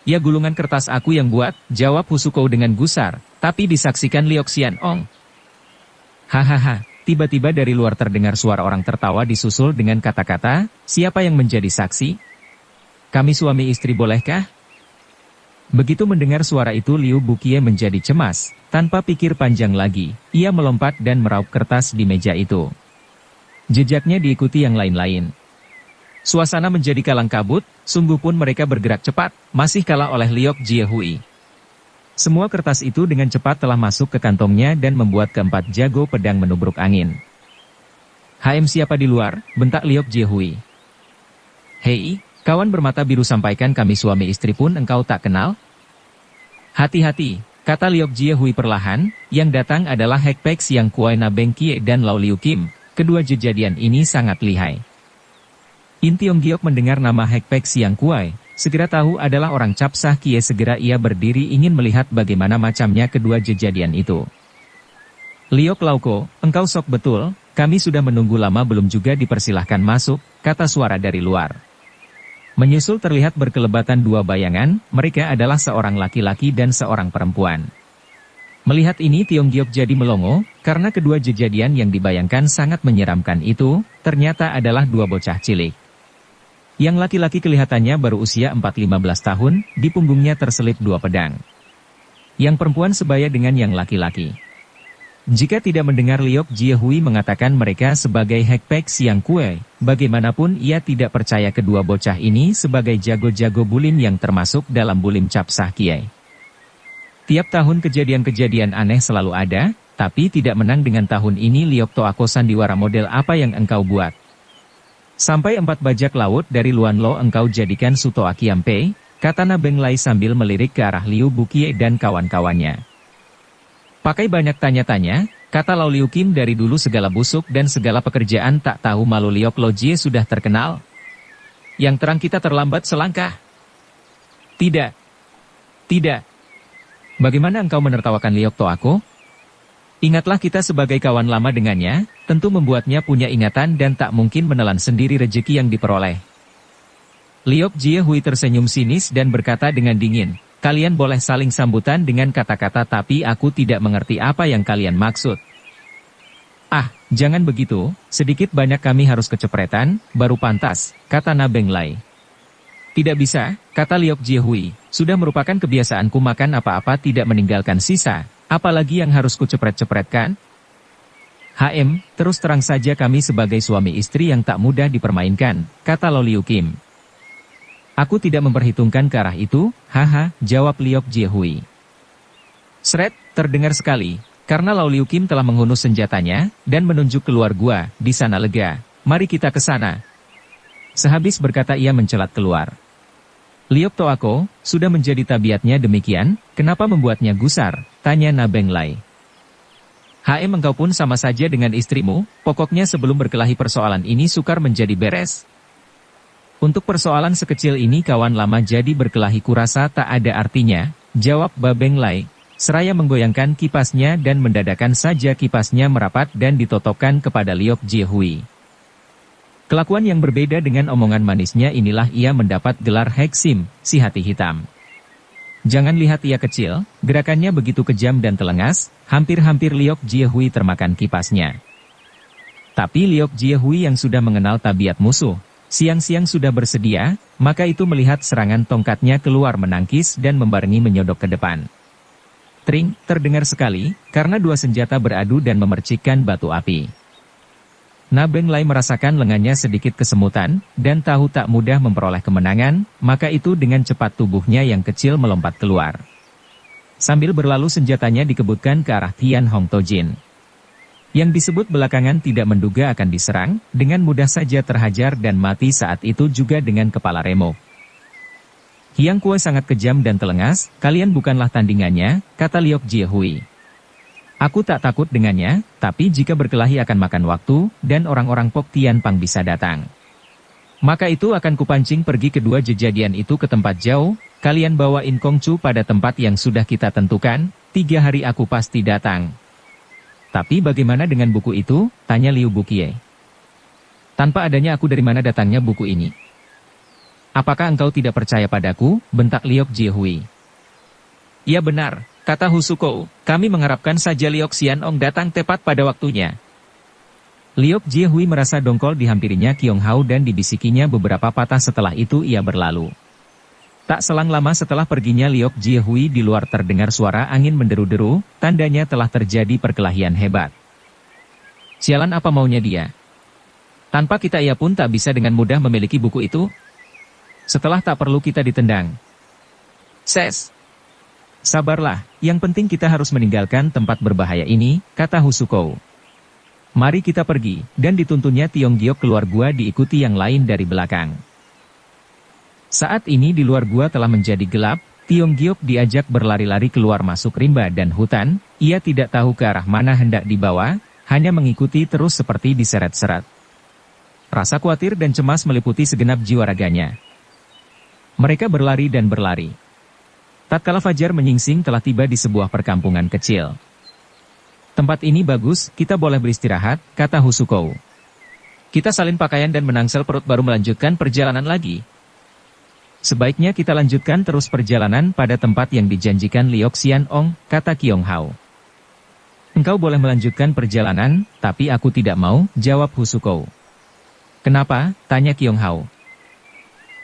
A: Ya gulungan kertas aku yang buat, jawab Husuko dengan gusar, tapi disaksikan Liok Xian Ong. Hahaha, tiba-tiba dari luar terdengar suara orang tertawa disusul dengan kata-kata, siapa yang menjadi saksi? Kami suami istri bolehkah? Begitu mendengar suara itu Liu Bukie menjadi cemas, tanpa pikir panjang lagi, ia melompat dan meraup kertas di meja itu. Jejaknya diikuti yang lain-lain. Suasana menjadi kalang kabut, sungguh pun mereka bergerak cepat, masih kalah oleh Liok Jiehui. Semua kertas itu dengan cepat telah masuk ke kantongnya dan membuat keempat jago pedang menubruk angin. Siapa di luar, bentak Liok Jiehui. Hei, kawan bermata biru sampaikan kami suami istri pun engkau tak kenal? Hati-hati, kata Liok Jiehui perlahan, yang datang adalah Hekpek Siang Kuai Na Beng Kie dan Lau Liu Kim, kedua kejadian ini sangat lihai. In Tiong Giok mendengar nama Hekpek Siang Kuai, segera tahu adalah orang Cap Sah Kie, segera ia berdiri ingin melihat bagaimana macamnya kedua kejadian itu. Liok Lauko, engkau sok betul, kami sudah menunggu lama belum juga dipersilahkan masuk, kata suara dari luar. Menyusul terlihat berkelebatan 2 bayangan, mereka adalah seorang laki-laki dan seorang perempuan. Melihat ini Tiong Giok jadi melongo, karena kedua kejadian yang dibayangkan sangat menyeramkan itu, ternyata adalah 2 bocah cilik. Yang laki-laki kelihatannya baru usia 4-15 tahun, di punggungnya terselip 2 pedang. Yang perempuan sebaya dengan yang laki-laki. Jika tidak mendengar Liok Jiehui mengatakan mereka sebagai Hekpek Siang Kuei, bagaimanapun ia tidak percaya kedua bocah ini sebagai jago-jago bulim yang termasuk dalam bulim Cap Sah Kie. Tiap tahun kejadian-kejadian aneh selalu ada, tapi tidak menang dengan tahun ini. Liok Toako sandiwara model apa yang engkau buat? Sampai 4 bajak laut dari Luan Lo engkau jadikan Suto Akiampe, kata Na Beng Lai sambil melirik ke arah Liu Bukie dan kawan-kawannya. Pakai banyak tanya-tanya, Kata Lau Liu Kim, dari dulu segala busuk dan segala pekerjaan tak tahu malu. Liok Lojie sudah terkenal. Yang terang kita terlambat selangkah. Tidak. Tidak. Bagaimana engkau menertawakan Liok Toako? Ingatlah kita sebagai kawan lama dengannya, tentu membuatnya punya ingatan dan tak mungkin menelan sendiri rejeki yang diperoleh. Liok Jie Hui tersenyum sinis dan berkata dengan dingin, kalian boleh saling sambutan dengan kata-kata tapi aku tidak mengerti apa yang kalian maksud. Ah, jangan begitu, sedikit banyak kami harus kecepretan, baru pantas, kata Na Benglai. Tidak bisa, kata Liok Jie Hui, sudah merupakan kebiasaanku makan apa-apa tidak meninggalkan sisa, apalagi yang harus kucepret-cepretkan. Terus terang saja kami sebagai suami istri yang tak mudah dipermainkan, kata Lau Liu Kim. Aku tidak memperhitungkan ke arah itu, haha, jawab Liok Jie Hui. Sret, terdengar sekali, karena Lau Liu Kim telah menghunus senjatanya, dan menunjuk keluar gua, di sana lega, mari kita ke sana. Sehabis berkata ia mencelat keluar. Liok Toako, sudah menjadi tabiatnya demikian, kenapa membuatnya gusar, tanya Na Benglai. Engkau pun sama saja dengan istrimu, pokoknya sebelum berkelahi persoalan ini sukar menjadi beres. Untuk persoalan sekecil ini kawan lama jadi berkelahi kurasa tak ada artinya, jawab Ba Benglai, seraya menggoyangkan kipasnya dan mendadakan saja kipasnya merapat dan ditotokkan kepada Liok Jie Hui. Kelakuan yang berbeda dengan omongan manisnya inilah ia mendapat gelar Heksim, si hati hitam. Jangan lihat ia kecil, gerakannya begitu kejam dan telengas, hampir-hampir Liok Jie Hui termakan kipasnya. Tapi Liok Jie Hui yang sudah mengenal tabiat musuh, siang-siang sudah bersedia, maka itu melihat serangan tongkatnya keluar menangkis dan membarengi menyodok ke depan. Tring, terdengar sekali, karena dua senjata beradu dan memercikkan batu api. Na Benglai merasakan lengannya sedikit kesemutan, dan tahu tak mudah memperoleh kemenangan, maka itu dengan cepat tubuhnya yang kecil melompat keluar. Sambil berlalu senjatanya dikebutkan ke arah Tian Hong Tojin. Yang disebut belakangan tidak menduga akan diserang, dengan mudah saja terhajar dan mati saat itu juga dengan kepala remuk. Hiang Kuo sangat kejam dan telengas, kalian bukanlah tandingannya, kata Liok Jie Hui. Aku tak takut dengannya, tapi jika berkelahi akan makan waktu, dan orang-orang Pok Tian Pang bisa datang. Maka itu akan kupancing pergi kedua jejadian itu ke tempat jauh, kalian bawa In Kong Chu pada tempat yang sudah kita tentukan, 3 hari aku pasti datang. Tapi bagaimana dengan buku itu? Tanya Liu Bukie. Tanpa adanya aku dari mana datangnya buku ini? Apakah engkau tidak percaya padaku? Bentak Liok Jie Hui. Ya benar, kata Husuko, kami mengharapkan saja Liok Xianong datang tepat pada waktunya. Liok Jie Hui merasa dongkol dihampirinya Kiong Hao dan dibisikinya beberapa patah setelah itu ia berlalu. Tak selang lama setelah perginya Liok Jie Hui di luar terdengar suara angin menderu-deru, tandanya telah terjadi perkelahian hebat. Sialan apa maunya dia? Tanpa kita ia pun tak bisa dengan mudah memiliki buku itu. Setelah tak perlu kita ditendang. Ses! Sabarlah, yang penting kita harus meninggalkan tempat berbahaya ini, kata Husuko. Mari kita pergi, dan dituntunnya Tiong Giok keluar gua diikuti yang lain dari belakang. Saat ini di luar gua telah menjadi gelap, Tiong Giok diajak berlari-lari keluar masuk rimba dan hutan, ia tidak tahu ke arah mana hendak dibawa, hanya mengikuti terus seperti diseret-seret. Rasa khawatir dan cemas meliputi segenap jiwa raganya. Mereka berlari dan berlari. Tatkala fajar menyingsing telah tiba di sebuah perkampungan kecil. Tempat ini bagus, kita boleh beristirahat, kata Husuko. Kita salin pakaian dan menangsel perut baru melanjutkan perjalanan lagi. Sebaiknya kita lanjutkan terus perjalanan pada tempat yang dijanjikan Liok Xianong, kata Kiong Hao. Engkau boleh melanjutkan perjalanan, tapi aku tidak mau, jawab Husuko. Kenapa? Tanya Kiong Hao.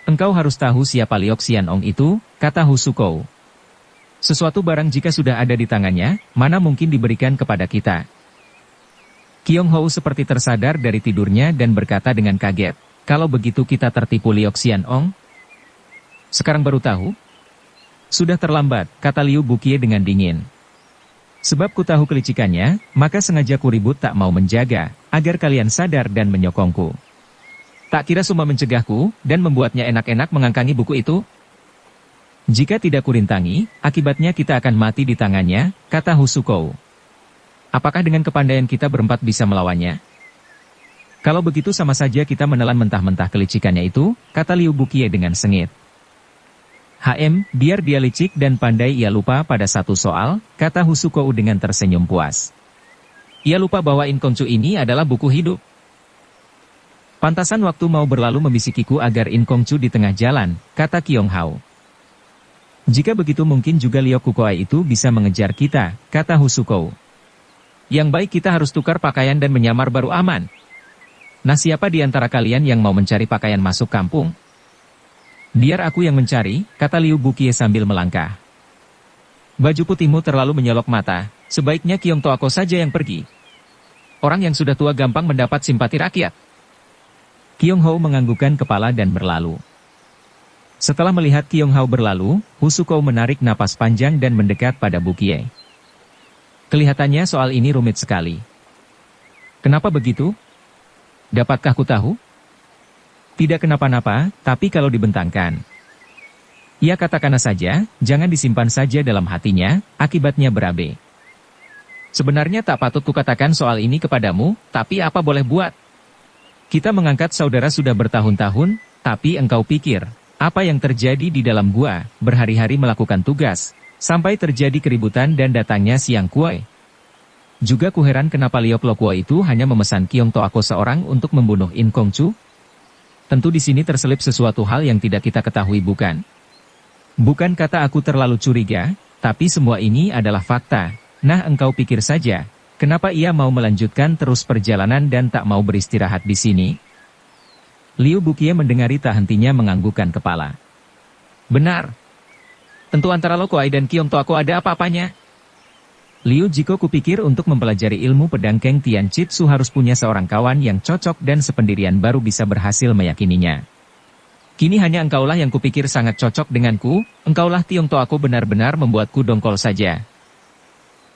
A: Engkau harus tahu siapa Liok Xianong itu, kata Husuko. Sesuatu barang jika sudah ada di tangannya, mana mungkin diberikan kepada kita. Kiong Hao seperti tersadar dari tidurnya dan berkata dengan kaget, kalau begitu kita tertipu Liok Xianong? Sekarang baru tahu? Sudah terlambat, kata Liu Bukie dengan dingin. Sebab ku tahu kelicikannya, maka sengaja ku ribut tak mau menjaga, agar kalian sadar dan menyokongku. Tak kira Suma mencegahku, dan membuatnya enak-enak mengangkangi buku itu? Jika tidak kurintangi, akibatnya kita akan mati di tangannya, kata Husuko. Apakah dengan kepandaian kita berempat bisa melawannya? Kalau begitu sama saja kita menelan mentah-mentah kelicikannya itu, kata Liu Bukie dengan sengit. Biar dia licik dan pandai ia lupa pada satu soal, kata Husukou dengan tersenyum puas. Ia lupa bahwa In Kongcu ini adalah buku hidup. Pantasan waktu mau berlalu membisikiku agar In Kongcu di tengah jalan, kata Qiong Hao. Jika begitu mungkin juga Liu Kukuai itu bisa mengejar kita, kata Husukou. Yang baik kita harus tukar pakaian dan menyamar baru aman. Nah siapa di antara kalian yang mau mencari pakaian masuk kampung? Biar aku yang mencari, kata Liu Bukie sambil melangkah. Baju putihmu terlalu menyolok mata, sebaiknya Qiong Toako saja yang pergi. Orang yang sudah tua gampang mendapat simpati rakyat. Qiong Hao menganggukkan kepala dan berlalu. Setelah melihat Qiong Hao berlalu, Husukou menarik napas panjang dan mendekat pada Bukie. Kelihatannya soal ini rumit sekali. Kenapa begitu? Dapatkah ku tahu? Tidak kenapa-napa, tapi kalau dibentangkan. Ia katakanlah saja, jangan disimpan saja dalam hatinya, akibatnya berabe. Sebenarnya tak patut kukatakan soal ini kepadamu, tapi apa boleh buat? Kita mengangkat saudara sudah bertahun-tahun, tapi engkau pikir, apa yang terjadi di dalam gua, berhari-hari melakukan tugas, sampai terjadi keributan dan datangnya Siang Kuei. Juga kuheran kenapa Liok Lokwo itu hanya memesan Qiong Toako seorang untuk membunuh In Kongcu? Tentu di sini terselip sesuatu hal yang tidak kita ketahui bukan? Bukan kata aku terlalu curiga, tapi semua ini adalah fakta. Nah engkau pikir saja, kenapa ia mau melanjutkan terus perjalanan dan tak mau beristirahat di sini? Liu Bukie mendengari tak hentinya menganggukkan kepala. Benar. Tentu antara Lokuai dan Qiong Toako ada apa-apanya. Liu Jiko kupikir untuk mempelajari ilmu pedang Keng Tian Chitsu harus punya seorang kawan yang cocok dan sependirian baru bisa berhasil meyakininya. Kini hanya engkaulah yang kupikir sangat cocok denganku, engkaulah Qiong Toako benar-benar membuatku dongkol saja.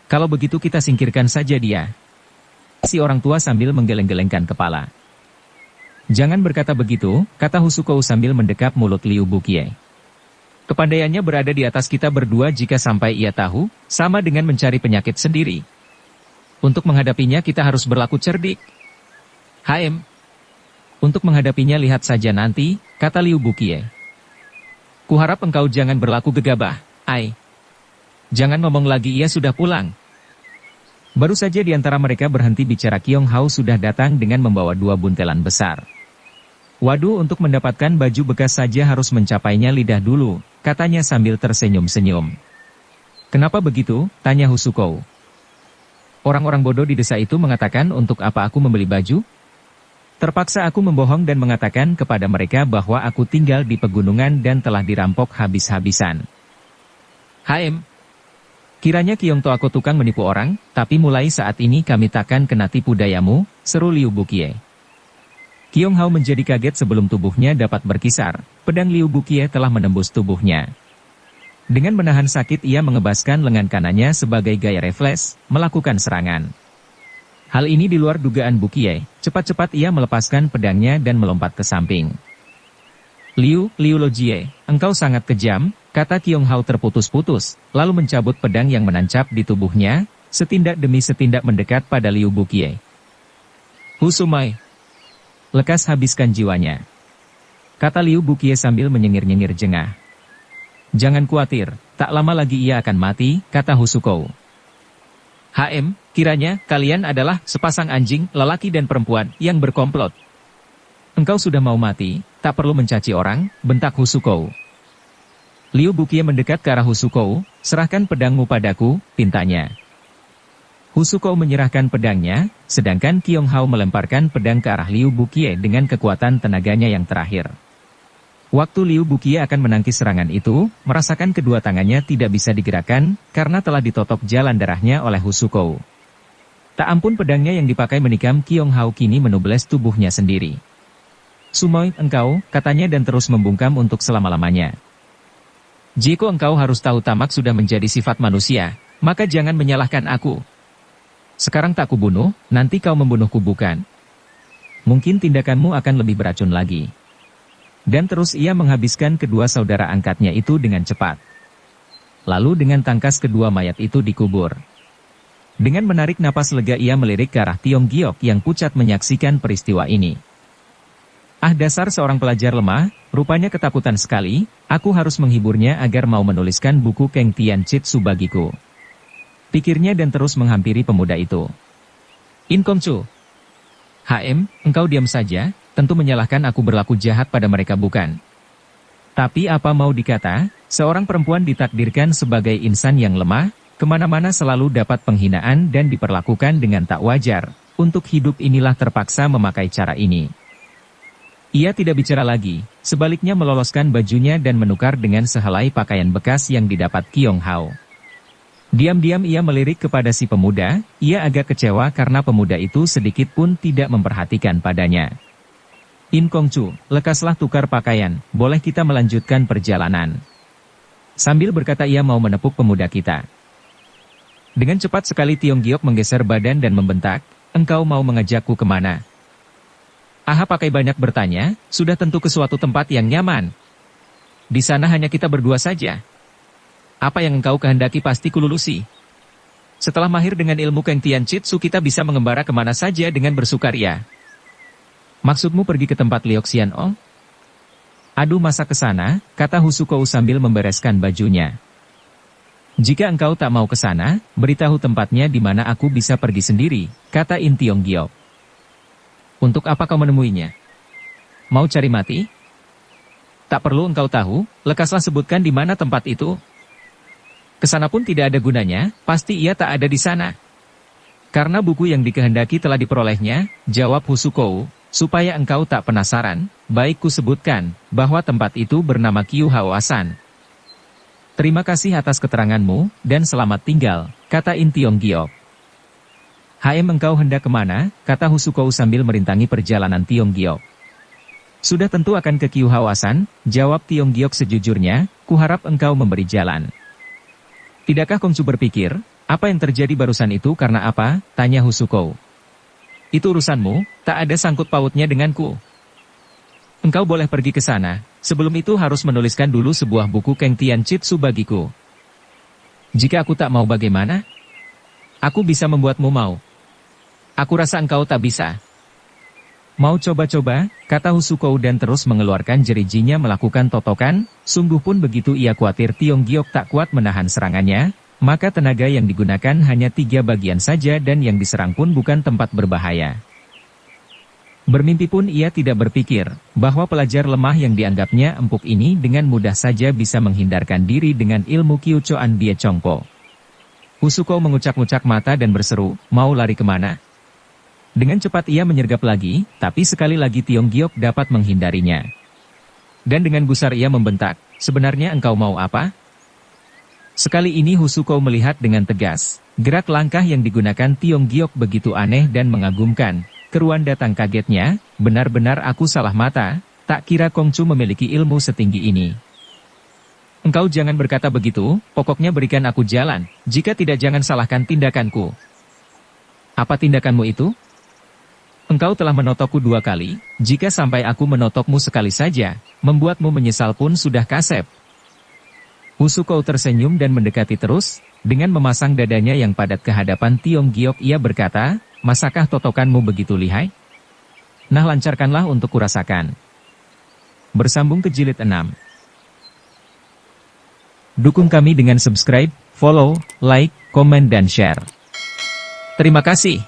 A: Kalau begitu kita singkirkan saja dia. Si orang tua sambil menggeleng-gelengkan kepala. Jangan berkata begitu, kata Husukou sambil mendekap mulut Liu Bukie. Kepandaiannya berada di atas kita berdua jika sampai ia tahu, sama dengan mencari penyakit sendiri. Untuk menghadapinya kita harus berlaku cerdik. Untuk menghadapinya lihat saja nanti, kata Liu Bukie. Kuharap engkau jangan berlaku gegabah, Jangan ngomong lagi ia sudah pulang. Baru saja di antara mereka berhenti bicara Qiong Hao sudah datang dengan membawa 2 buntelan besar. Waduh untuk mendapatkan baju bekas saja harus mencapainya lidah dulu, katanya sambil tersenyum-senyum. Kenapa begitu? Tanya Husukou. Orang-orang bodoh di desa itu mengatakan untuk apa aku membeli baju? Terpaksa aku membohong dan mengatakan kepada mereka bahwa aku tinggal di pegunungan dan telah dirampok habis-habisan. Kiranya Qiong Toako tukang menipu orang, tapi mulai saat ini kami takkan kena tipu dayamu, seru Liu Bukie. Qiong Hao menjadi kaget sebelum tubuhnya dapat berkisar, pedang Liu Bukie telah menembus tubuhnya. Dengan menahan sakit ia mengebaskan lengan kanannya sebagai gaya refleks, melakukan serangan. Hal ini di luar dugaan Bukie, cepat-cepat ia melepaskan pedangnya dan melompat ke samping. Liu Lojie, engkau sangat kejam, kata Qiong Hao terputus-putus, lalu mencabut pedang yang menancap di tubuhnya, setindak demi setindak mendekat pada Liu Bukie. Husumai. Lekas habiskan jiwanya. Kata Liu Bukie sambil menyengir-nyengir jengah. Jangan khawatir, tak lama lagi ia akan mati, kata Husukou. Kiranya kalian adalah sepasang anjing, lelaki dan perempuan, yang berkomplot. Engkau sudah mau mati, tak perlu mencaci orang, bentak Husukou. Liu Bukie mendekat ke arah Husukou, serahkan pedangmu padaku, pintanya. Husukou menyerahkan pedangnya, sedangkan Qiong Hao melemparkan pedang ke arah Liu Bukie dengan kekuatan tenaganya yang terakhir. Waktu Liu Bukie akan menangkis serangan itu, merasakan kedua tangannya tidak bisa digerakkan, karena telah ditotok jalan darahnya oleh Husukou. Tak ampun pedangnya yang dipakai menikam Qiong Hao kini menubles tubuhnya sendiri. Sumoy, engkau, katanya dan terus membungkam untuk selama-lamanya. Jika engkau harus tahu tamak sudah menjadi sifat manusia, maka jangan menyalahkan aku. Sekarang tak kubunuh, nanti kau membunuhku bukan? Mungkin tindakanmu akan lebih beracun lagi. Dan terus ia menghabiskan kedua saudara angkatnya itu dengan cepat. Lalu dengan tangkas kedua mayat itu dikubur. Dengan menarik napas lega ia melirik ke arah Tiong Giok yang pucat menyaksikan peristiwa ini. Ah, dasar seorang pelajar lemah, rupanya ketakutan sekali, aku harus menghiburnya agar mau menuliskan buku Keng Tian Chitsu bagiku. Pikirnya dan terus menghampiri pemuda itu. In Kongcu. HM, engkau diam saja, tentu menyalahkan aku berlaku jahat pada mereka bukan. Tapi apa mau dikata, seorang perempuan ditakdirkan sebagai insan yang lemah, kemana-mana selalu dapat penghinaan dan diperlakukan dengan tak wajar. Untuk hidup inilah terpaksa memakai cara ini. Ia tidak bicara lagi, sebaliknya meloloskan bajunya dan menukar dengan sehelai pakaian bekas yang didapat Kiong Hao. Diam-diam ia melirik kepada si pemuda, ia agak kecewa karena pemuda itu sedikit pun tidak memperhatikan padanya. In Kongcu, lekaslah tukar pakaian, boleh kita melanjutkan perjalanan. Sambil berkata ia mau menepuk pemuda kita. Dengan cepat sekali Tiong Giok menggeser badan dan membentak, engkau mau mengajakku kemana? Aha pakai banyak bertanya, sudah tentu ke suatu tempat yang nyaman. Di sana hanya kita berdua saja. Apa yang engkau kehendaki pasti kululusi. Setelah mahir dengan ilmu Keng Tian Chitsu kita bisa mengembara kemana saja dengan bersukaria. Maksudmu pergi ke tempat Liok Xian Ong? Aduh masa ke sana, kata Husukou sambil membereskan bajunya. Jika engkau tak mau ke sana, beritahu tempatnya di mana aku bisa pergi sendiri, kata In Tiong Giok. Untuk apa kau menemuinya? Mau cari mati? Tak perlu engkau tahu, lekaslah sebutkan di mana tempat itu. Kesana pun tidak ada gunanya, pasti ia tak ada di sana. Karena buku yang dikehendaki telah diperolehnya, jawab Husukou, supaya engkau tak penasaran, baik ku sebutkan, bahwa tempat itu bernama Kiu Haoasan. Terima kasih atas keteranganmu, dan selamat tinggal, kata In Tiong Giok. HM engkau hendak kemana, kata Husukou sambil merintangi perjalanan Tiong Giok. Sudah tentu akan ke Kiu Haoasan, jawab Tiong Giok sejujurnya, kuharap engkau memberi jalan. Tidakkah Kongcu berpikir, apa yang terjadi barusan itu karena apa, tanya Husukou. Itu urusanmu, tak ada sangkut pautnya denganku. Engkau boleh pergi ke sana, sebelum itu harus menuliskan dulu sebuah buku Keng Tian Chitsu bagiku. Jika aku tak mau bagaimana? Aku bisa membuatmu mau. Aku rasa engkau tak bisa. Mau coba-coba, kata Husukou dan terus mengeluarkan jerijinya melakukan totokan, sungguh pun begitu ia khawatir Tiong Giok tak kuat menahan serangannya, maka tenaga yang digunakan hanya 3 bagian saja dan yang diserang pun bukan tempat berbahaya. Bermimpi pun ia tidak berpikir, bahwa pelajar lemah yang dianggapnya empuk ini dengan mudah saja bisa menghindarkan diri dengan ilmu Kiu Choan Bie Chongpo. Husukou mengucak-ngucak mata dan berseru, mau lari kemana? Dengan cepat ia menyergap lagi, tapi sekali lagi Tiong Giok dapat menghindarinya. Dan dengan gusar ia membentak, sebenarnya engkau mau apa? Sekali ini Husukou melihat dengan tegas, gerak langkah yang digunakan Tiong Giok begitu aneh dan mengagumkan. Keruan datang kagetnya, benar-benar aku salah mata, tak kira Kongcu memiliki ilmu setinggi ini. Engkau jangan berkata begitu, pokoknya berikan aku jalan, jika tidak jangan salahkan tindakanku. Apa tindakanmu itu? Engkau telah menotokku 2 kali, jika sampai aku menotokmu sekali saja, membuatmu menyesal pun sudah kasep. Husukou tersenyum dan mendekati terus, dengan memasang dadanya yang padat ke hadapan Tiong Giok ia berkata, masakah totokanmu begitu lihai? Nah lancarkanlah untuk kurasakan. Bersambung ke jilid 6. Dukung kami dengan subscribe, follow, like, komen dan share. Terima kasih.